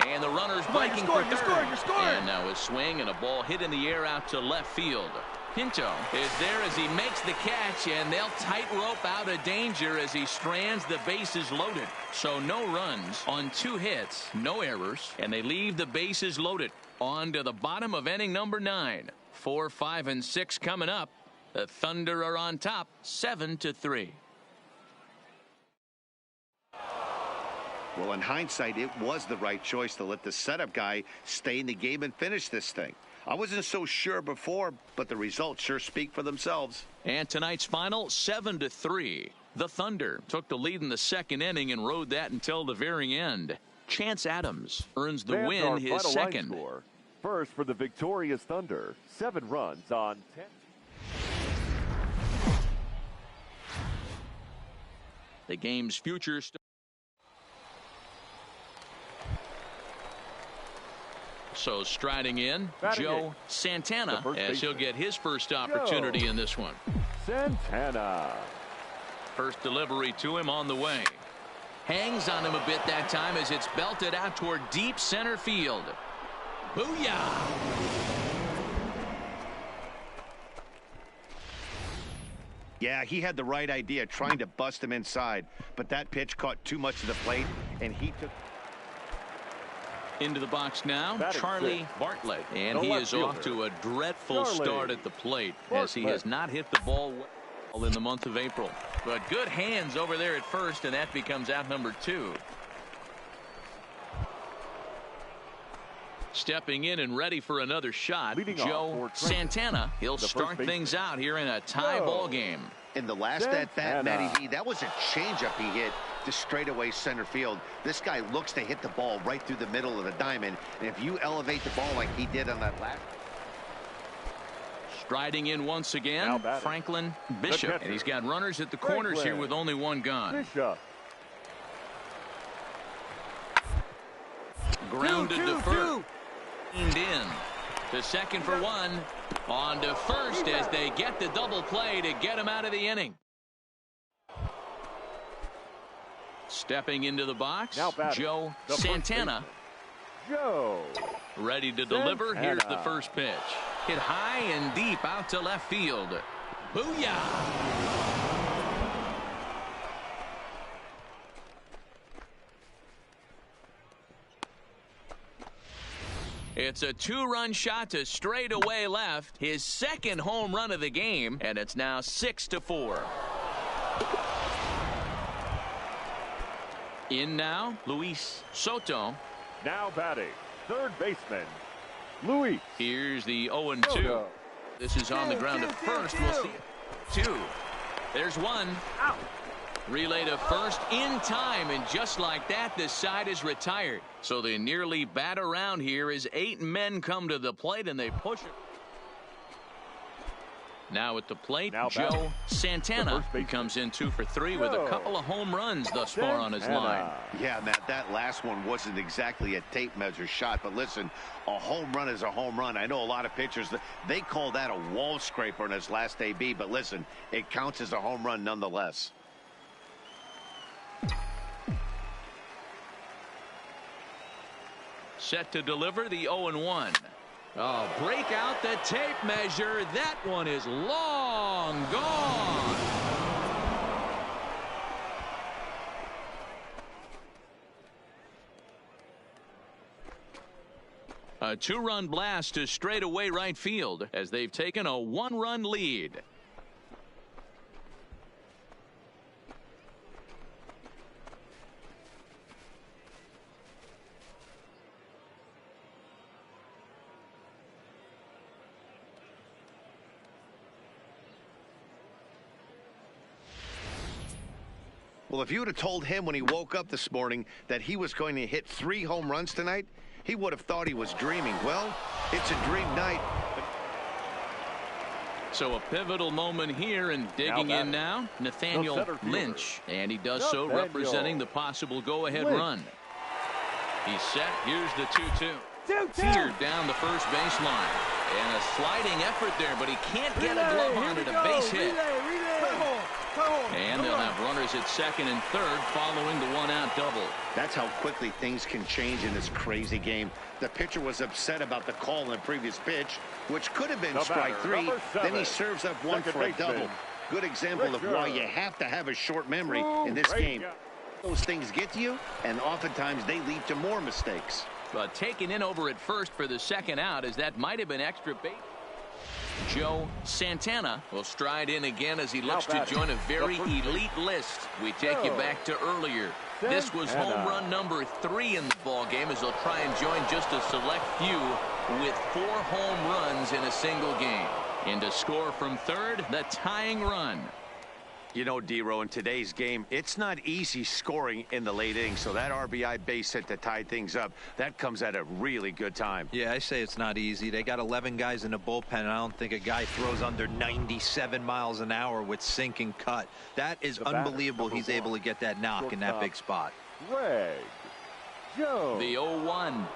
And the runner's biking for third. And now a swing and a ball hit in the air out to left field. Pinto is there as he makes the catch, and they'll tightrope out of danger as he strands the bases loaded. So no runs on 2 hits, no errors, and they leave the bases loaded. On to the bottom of inning number 9. 4, 5, and 6 coming up. The Thunder are on top, 7-3. Well, in hindsight, it was the right choice to let the setup guy stay in the game and finish this thing. I wasn't so sure before, but the results sure speak for themselves. And tonight's final, 7-3. The Thunder took the lead in the second inning and rode that until the very end. Chance Adams earns the win, his second. First for the victorious Thunder, 7 runs on 10. The game's future. So striding in, Joe Santana, as he'll get his first opportunity in this one. Santana. First delivery to him on the way. Hangs on him a bit that time as it's belted out toward deep center field. Booyah! Yeah, he had the right idea, trying to bust him inside, but that pitch caught too much of the plate, and he took. Into the box now, Charlie Bartlett, and he is off to a dreadful start at the plate as he has not hit the ball well in the month of April. But good hands over there at first, and that becomes out number 2. Stepping in and ready for another shot, Joe Santana. He'll start things out here in a tie ball game. In the last at-bat, Matty V, that was a changeup he hit to straightaway center field. This guy looks to hit the ball right through the middle of the diamond, and if you elevate the ball like he did on that last. Striding in once again, Franklin Bishop, and he's got runners at the corners here with only 1 gone. Grounded to first. In to second for 1. On to first as they get the double play to get him out of the inning. Stepping into the box, Joe Santana. Ready to deliver. Here's the first pitch. Hit high and deep out to left field. Booyah! It's a 2-run shot to straightaway left, his second home run of the game, and it's now 6-4. In now, Luis Soto. Now batting, third baseman, Luis. Here's the 0-2. This is on the ground at first. We'll see 2. There's 1. Out. Relay to first in time, and just like that, this side is retired. So they nearly bat around here as 8 men come to the plate, and they push it. Now at the plate, Joe Santana comes in 2 for 3 with a couple of home runs thus far on his line. Yeah, Matt, that last one wasn't exactly a tape measure shot, but listen, a home run is a home run. I know a lot of pitchers, they call that a wall scraper in his last AB, but listen, it counts as a home run nonetheless. Set to deliver the 0-1. Oh, break out the tape measure. That one is long gone. A 2-run blast to straightaway right field as they've taken a 1-run lead. Well, if you would have told him when he woke up this morning that he was going to hit 3 home runs tonight, he would have thought he was dreaming. Well, it's a dream night. So a pivotal moment here, and digging in now, Nathaniel Lynch. And he does so representing the possible go-ahead run. He's set. Here's the 2-2. Feared down the first baseline. And a sliding effort there, but he can't get a glove on it. A base hit. And they'll have runners at second and third following the one-out double. That's how quickly things can change in this crazy game. The pitcher was upset about the call in the previous pitch, which could have been strike 3. Then he serves up one for a double. Good example of why you have to have a short memory in this game. Those things get to you, and oftentimes they lead to more mistakes. But taken in over at first for the second out, as that might have been extra bait. Joe Santana will stride in again as he looks to join a very elite list. We take you back to earlier. This was home run number 3 in the ball game, as they'll try and join just a select few with 4 home runs in a single game. And to score from third, the tying run. You know, D-Row, in today's game, it's not easy scoring in the late innings, so that RBI base hit to tie things up, that comes at a really good time. Yeah, I say it's not easy. They got 11 guys in the bullpen, and I don't think a guy throws under 97 miles an hour with sink and cut. That is unbelievable. He's able to get that knock in that big spot. Greg Joe. The 0-1.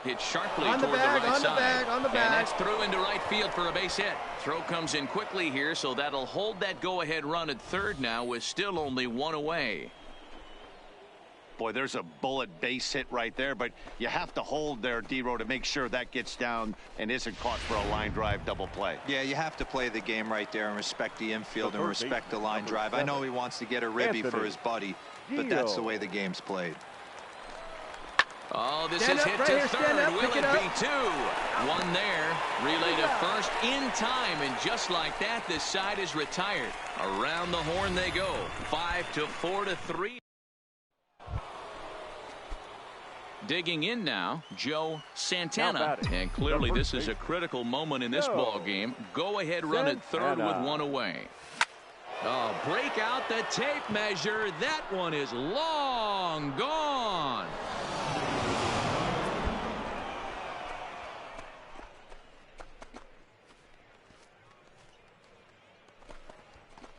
Hit sharply toward the right side. And that's through into right field for a base hit. Throw comes in quickly here, so that'll hold that go-ahead run at third now with still only 1 away. Boy, there's a bullet base hit right there, but you have to hold there, D-Row, to make sure that gets down and isn't caught for a line drive double play. Yeah, you have to play the game right there and respect the infield and respect the line drive. I know he wants to get a ribby for his buddy, but that's the way the game's played. Oh, this is hit to third. Will it be 2? 1 there. Relay to first in time, and just like that, this side is retired. Around the horn they go. 5-4-3. Digging in now, Joe Santana. And clearly this is a critical moment in this ball game. Go ahead run at third with 1 away. Oh, break out the tape measure. That one is long gone.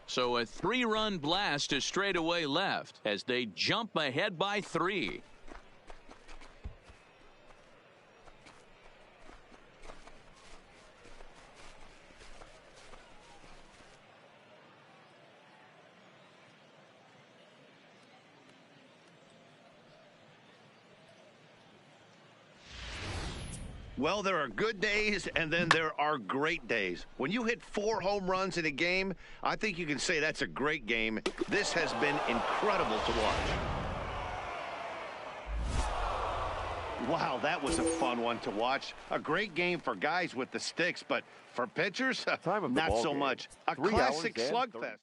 So a 3-run blast to straightaway left as they jump ahead by 3. Well, there are good days, and then there are great days. When you hit 4 home runs in a game, I think you can say that's a great game. This has been incredible to watch. Wow, that was a fun one to watch. A great game for guys with the sticks, but for pitchers, not so much. A classic slugfest.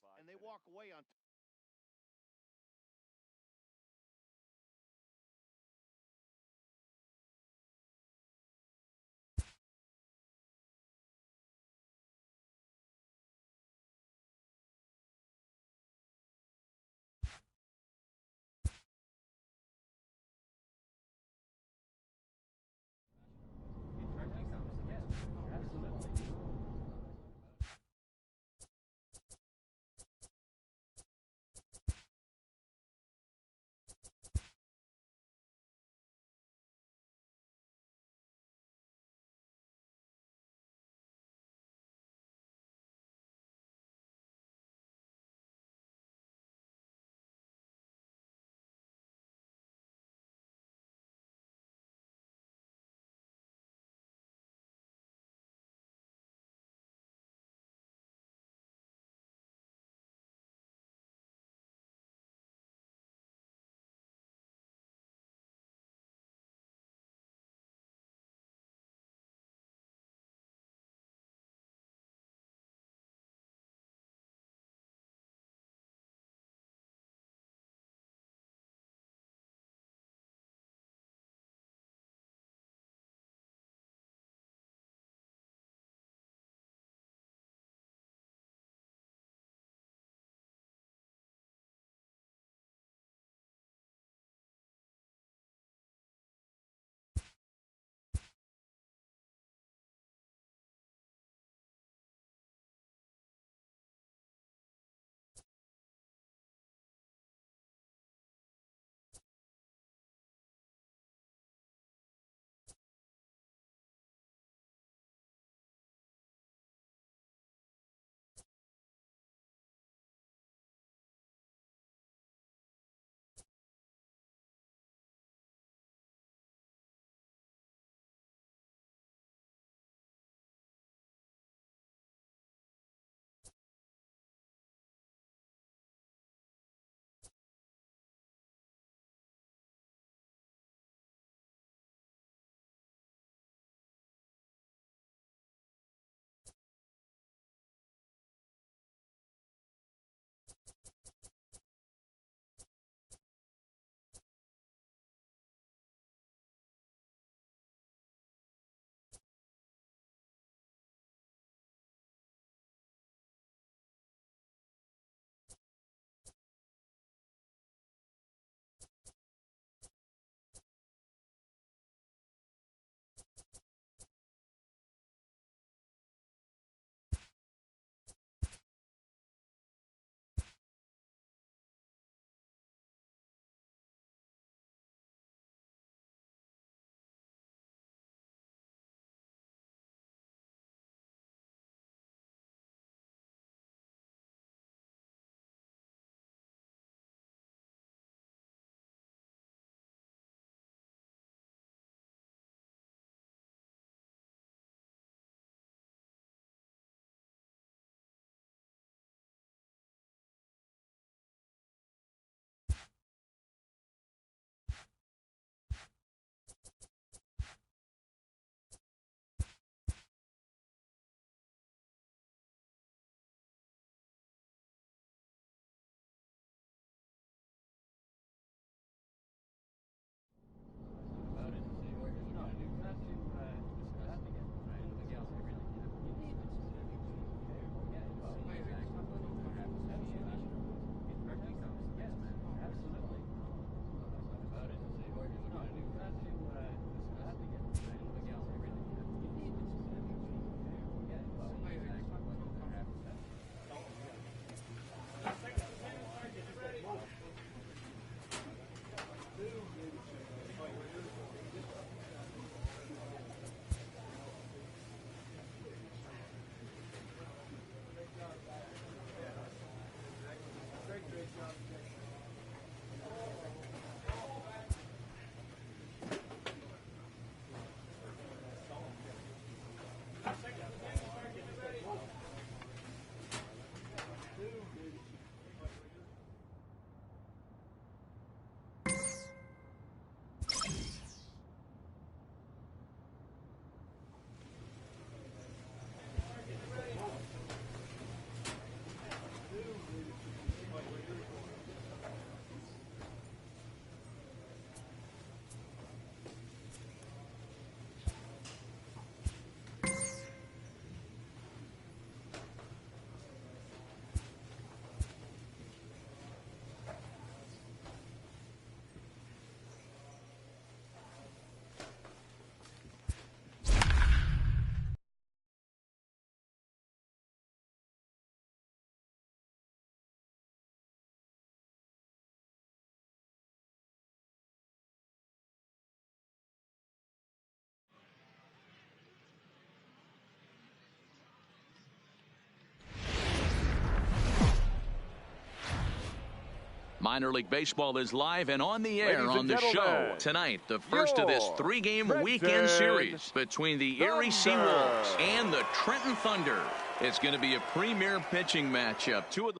Minor League Baseball is live and on the air on the show. Tonight, the first of this three-game weekend series between the Erie Seawolves and the Trenton Thunder. It's going to be a premier pitching matchup. Two of the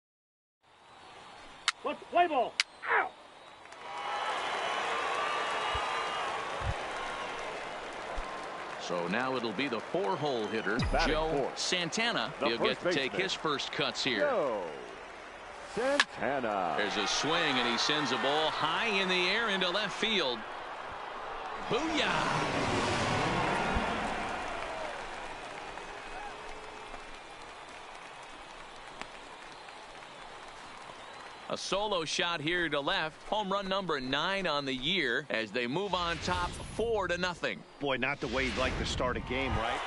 Let's play ball. Ow! So now it'll be the four-hole hitter, Joe Santana. He'll get to take his first cuts here. Santana. There's a swing, and he sends a ball high in the air into left field. Booyah! A solo shot here to left. Home run number 9 on the year as they move on top 4-0. Boy, not the way you'd like to start a game, right?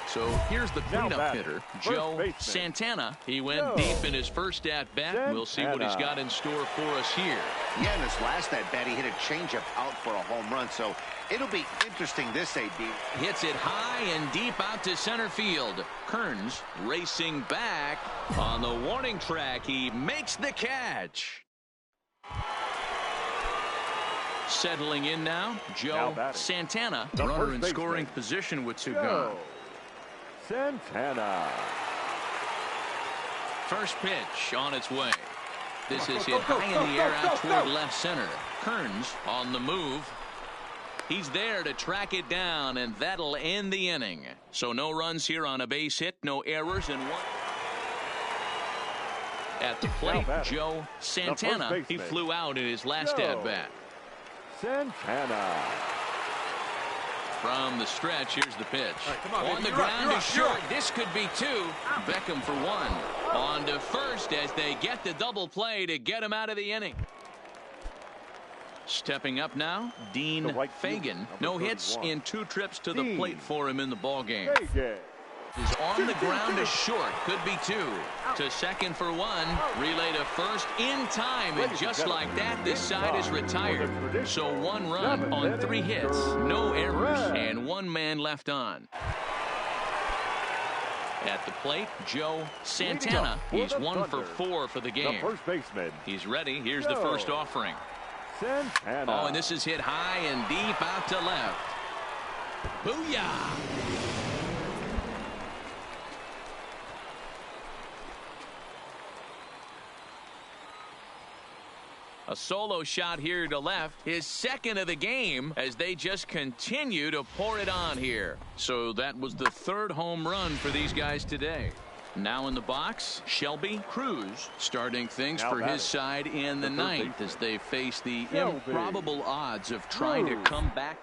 So here's the cleanup hitter, Joe Santana. He went deep in his first at-bat. We'll see what he's got in store for us here. Yeah, in his last at-bat, he hit a changeup out for a home run, so it'll be interesting this AB. Hits it high and deep out to center field. Kearns racing back on the warning track. He makes the catch. Settling in now, Joe Santana. Runner in scoring position with 2 gone. Santana. First pitch on its way. This is hit high in the air out toward left center. Kearns on the move. He's there to track it down, and that'll end the inning. So no runs here on a base hit, no errors, and one. At the plate, Joe Santana. He flew out in his last at-bat. Santana. From the stretch, here's the pitch. On the ground is short. This could be 2. Beckham for 1. On to first as they get the double play to get him out of the inning. Stepping up now, Dean Fagan. No hits in 2 trips to the plate for him in the ballgame. Is on the ground is short. Could be 2. To second for 1. Relay to first in time. And just like that, this side is retired. So 1 run on 3 hits. No errors. And 1 man left on. At the plate, Joe Santana. He's 1 for 4 for the game. He's ready. Here's the first offering. Santana. Oh, and this is hit high and deep out to left. Booyah! A solo shot here to left, his second of the game as they just continue to pour it on here. So that was the 3rd home run for these guys today. Now in the box, Shelby Cruz starting things for his side in the 9th as they face the improbable odds of trying to come back.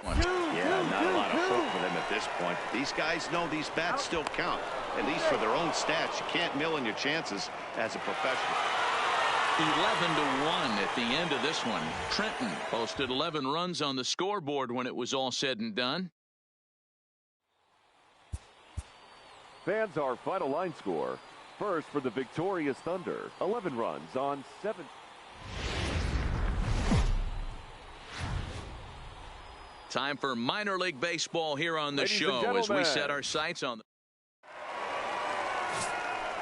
Yeah, not a lot of hope for them at this point. These guys know these bats still count, at least for their own stats. You can't mill in your chances as a professional. 11-1 at the end of this one. Trenton posted 11 runs on the scoreboard when it was all said and done. Fans, our final line score. First for the victorious Thunder. 11 runs on 7. Time for minor league baseball here on the show as we set our sights on the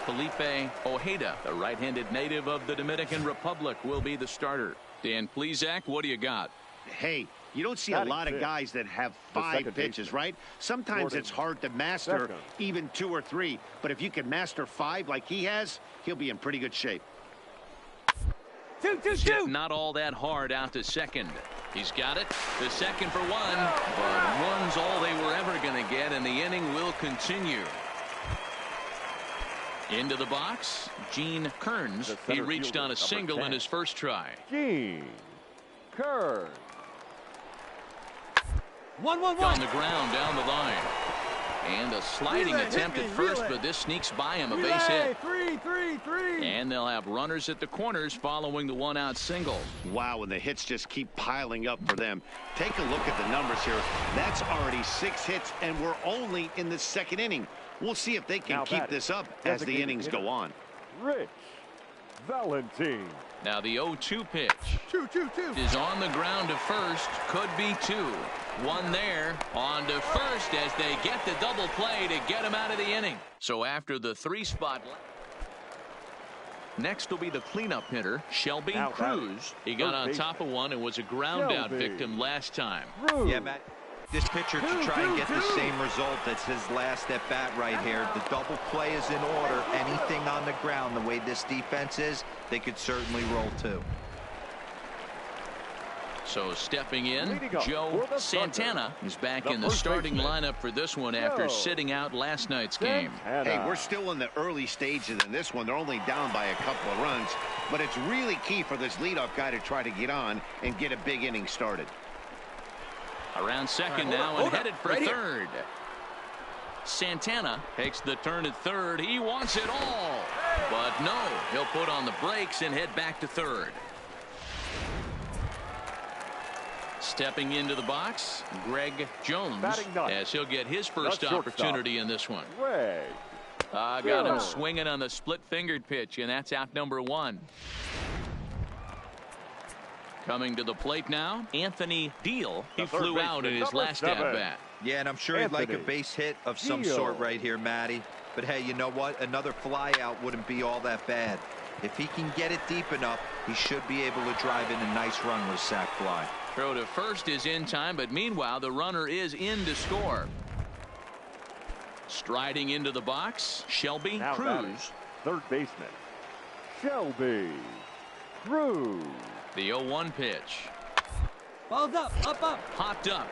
Felipe Ojeda, the right-handed native of the Dominican Republic, will be the starter. Dan Plesac, what do you got? Hey, you don't see a lot of guys that have 5 pitches, right? Sometimes it's hard to master even 2 or 3, but if you can master 5 like he has, he'll be in pretty good shape. Hit not all that hard out to second. He's got it. The second for 1, but 1's all they were ever going to get, and the inning will continue. Into the box, Gene Kearns. He reached on a single in his first try. Gene Kearns. 1-1-1. On the ground down the line. And a sliding attempt at first, but this sneaks by him, a base hit. 3-3-3. And they'll have runners at the corners following the 1-out single. Wow, and the hits just keep piling up for them. Take a look at the numbers here. That's already 6 hits, and we're only in the 2nd inning. We'll see if they can keep this up as the innings go on. Rich Valentine. Now the 0-2 pitch. 2-2-2 is on the ground to first. Could be 2. 1 there. On to first as they get the double play to get him out of the inning. So after the 3 spot. Next will be the cleanup hitter, Shelby Now Cruz. He got on top of one and was a ground-out victim last time. Yeah, Matt. This pitcher to try and get the same result as his last at bat right here. The double play is in order. Anything on the ground, the way this defense is, they could certainly roll too. So stepping in, Joe Santana is back in the starting lineup for this one after sitting out last night's game. Hey, we're still in the early stages in this one. They're only down by a couple of runs, but it's really key for this leadoff guy to try to get on and get a big inning started. Around second now and headed for third. Santana takes the turn at third. He wants it all, but no, he'll put on the brakes and head back to third. Stepping into the box, Greg Jones, as he'll get his first opportunity in this one. Got him swinging on the split-fingered pitch, and that's out number one. Coming to the plate now, Anthony Deal. He flew out in his last at-bat. Yeah, and I'm sure he'd like a base hit of some sort right here, Matty. But hey, you know what? Another fly out wouldn't be all that bad. If he can get it deep enough, he should be able to drive in a nice run with a sac fly. Throw to first is in time, but meanwhile, the runner is in to score. Striding into the box, Shelby Cruz. Third baseman, Shelby Cruz. The 0-1 pitch. Ball's up, up. Popped up.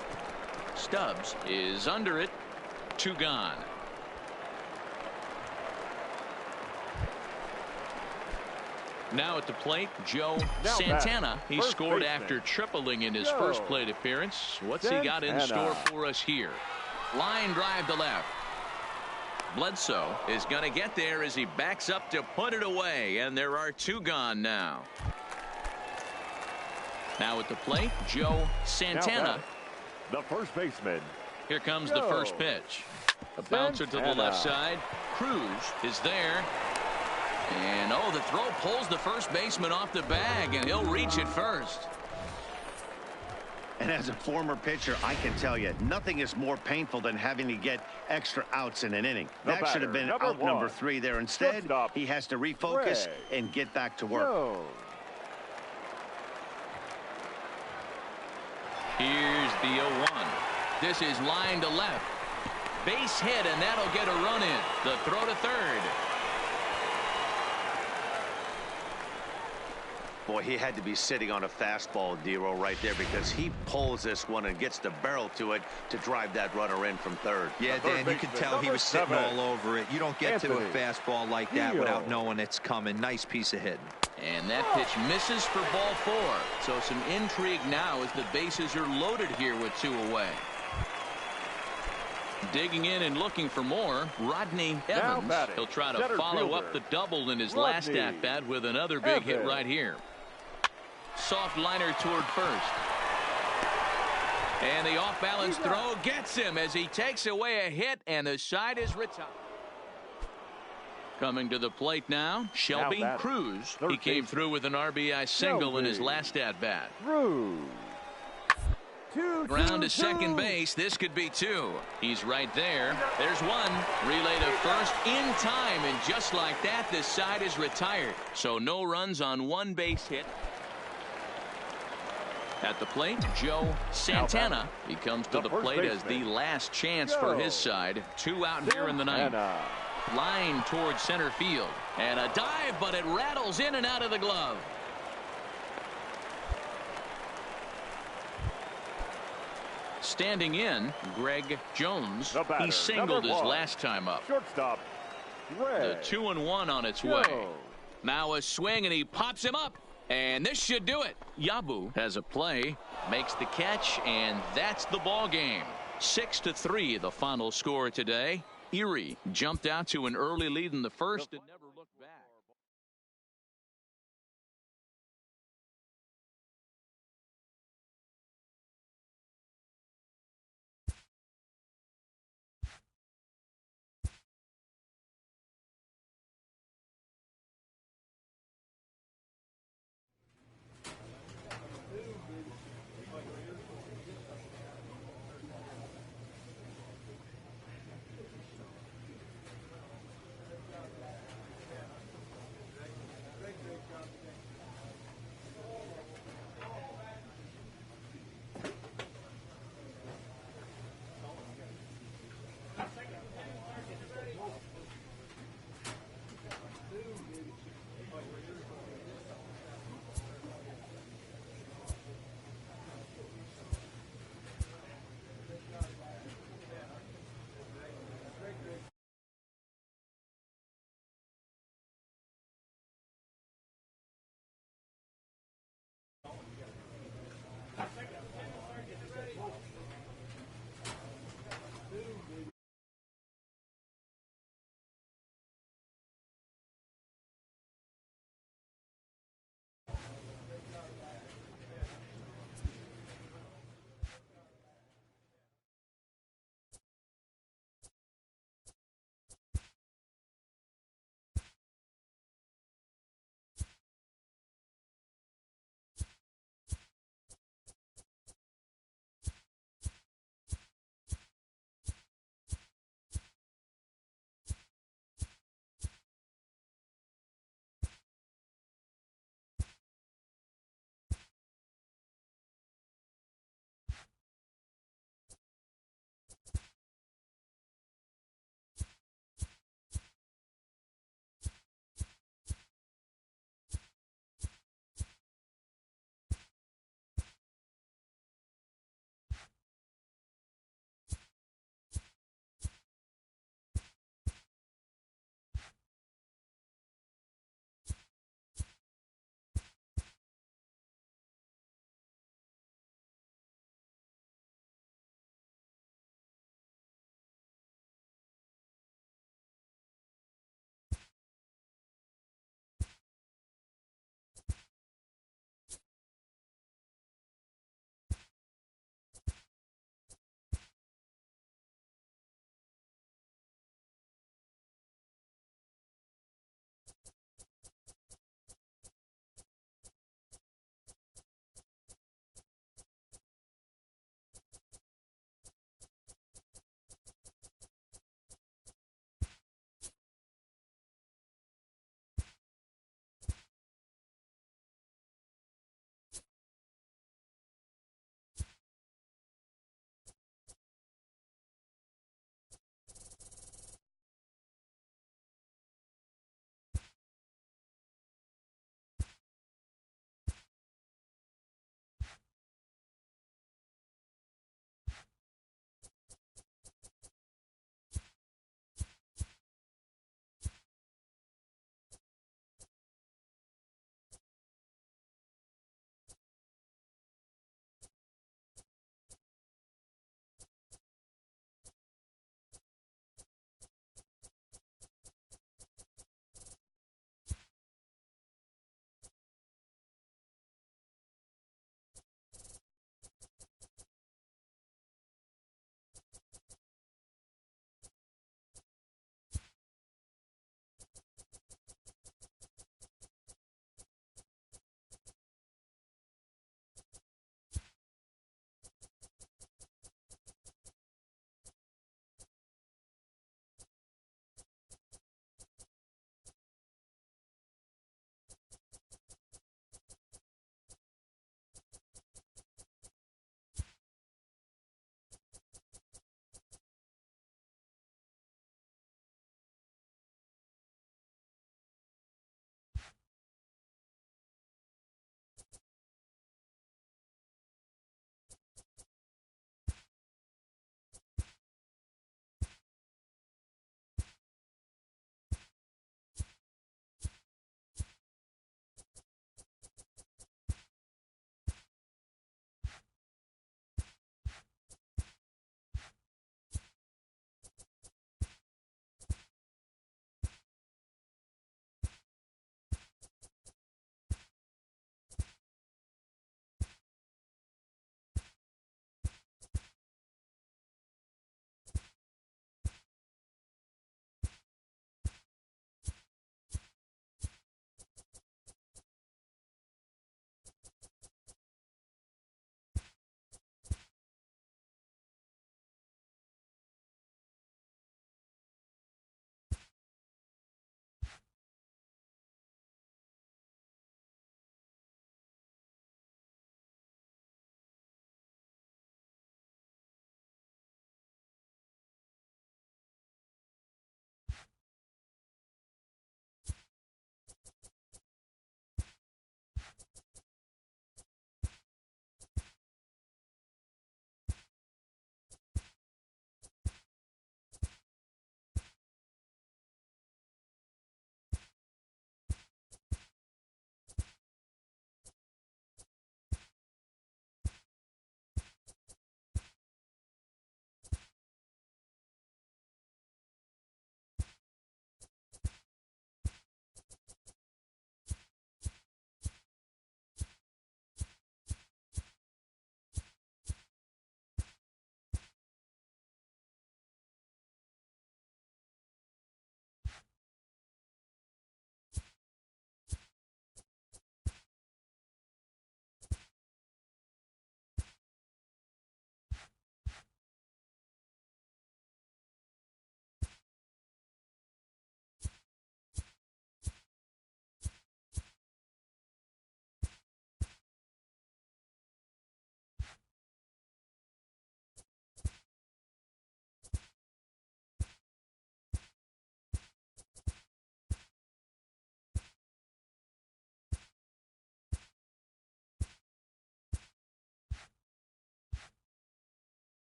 Stubbs is under it. 2 gone. Now at the plate, Joe Santana. He scored after tripling in his first plate appearance. What's he got in store for us here? Line drive to left. Bledsoe is going to get there as he backs up to put it away, and there are 2 gone now. Now at the plate, Joe Santana. The first baseman. Here comes the first pitch. A bouncer to the left side. Cruz is there. And the throw pulls the first baseman off the bag, and he'll reach it first. And as a former pitcher, I can tell you, nothing is more painful than having to get extra outs in an inning. That should have been out number 3 there. Instead, he has to refocus and get back to work. Here's the 0-1. This is line to left. Base hit, and that'll get a run in. The throw to third. Boy, he had to be sitting on a fastball, Dero, right there, because he pulls this one and gets the barrel to it to drive that runner in from third. Yeah, Dan, you could tell he was sitting all over it. You don't get to a fastball like that without knowing it's coming. Nice piece of hitting. And that pitch misses for ball 4. So some intrigue now as the bases are loaded here with 2 away. Digging in and looking for more, Rodney Evans. He'll try to follow up the double in his last at-bat with another big hit right here. Soft liner toward first. And the off-balance throw gets him as he takes away a hit, and the side is retired. Coming to the plate now, Shelby Cruz. He came through with an RBI single in his last at-bat. Ground to second base. This could be 2. He's right there. There's 1. Relay to first in time, and just like that, this side is retired. So no runs on 1 base hit. At the plate, Joe Santana. He comes to the plate as the last chance for his side. 2 out here in the 9th. Line towards center field. And a dive, but it rattles in and out of the glove. Standing in, Greg Jones. He singled his last time up. Shortstop, the 2-1 on its way. Now a swing, and he pops him up. And this should do it. Yabu has a play, makes the catch, and that's the ball game. 6-3, the final score today. Erie jumped out to an early lead in the first and never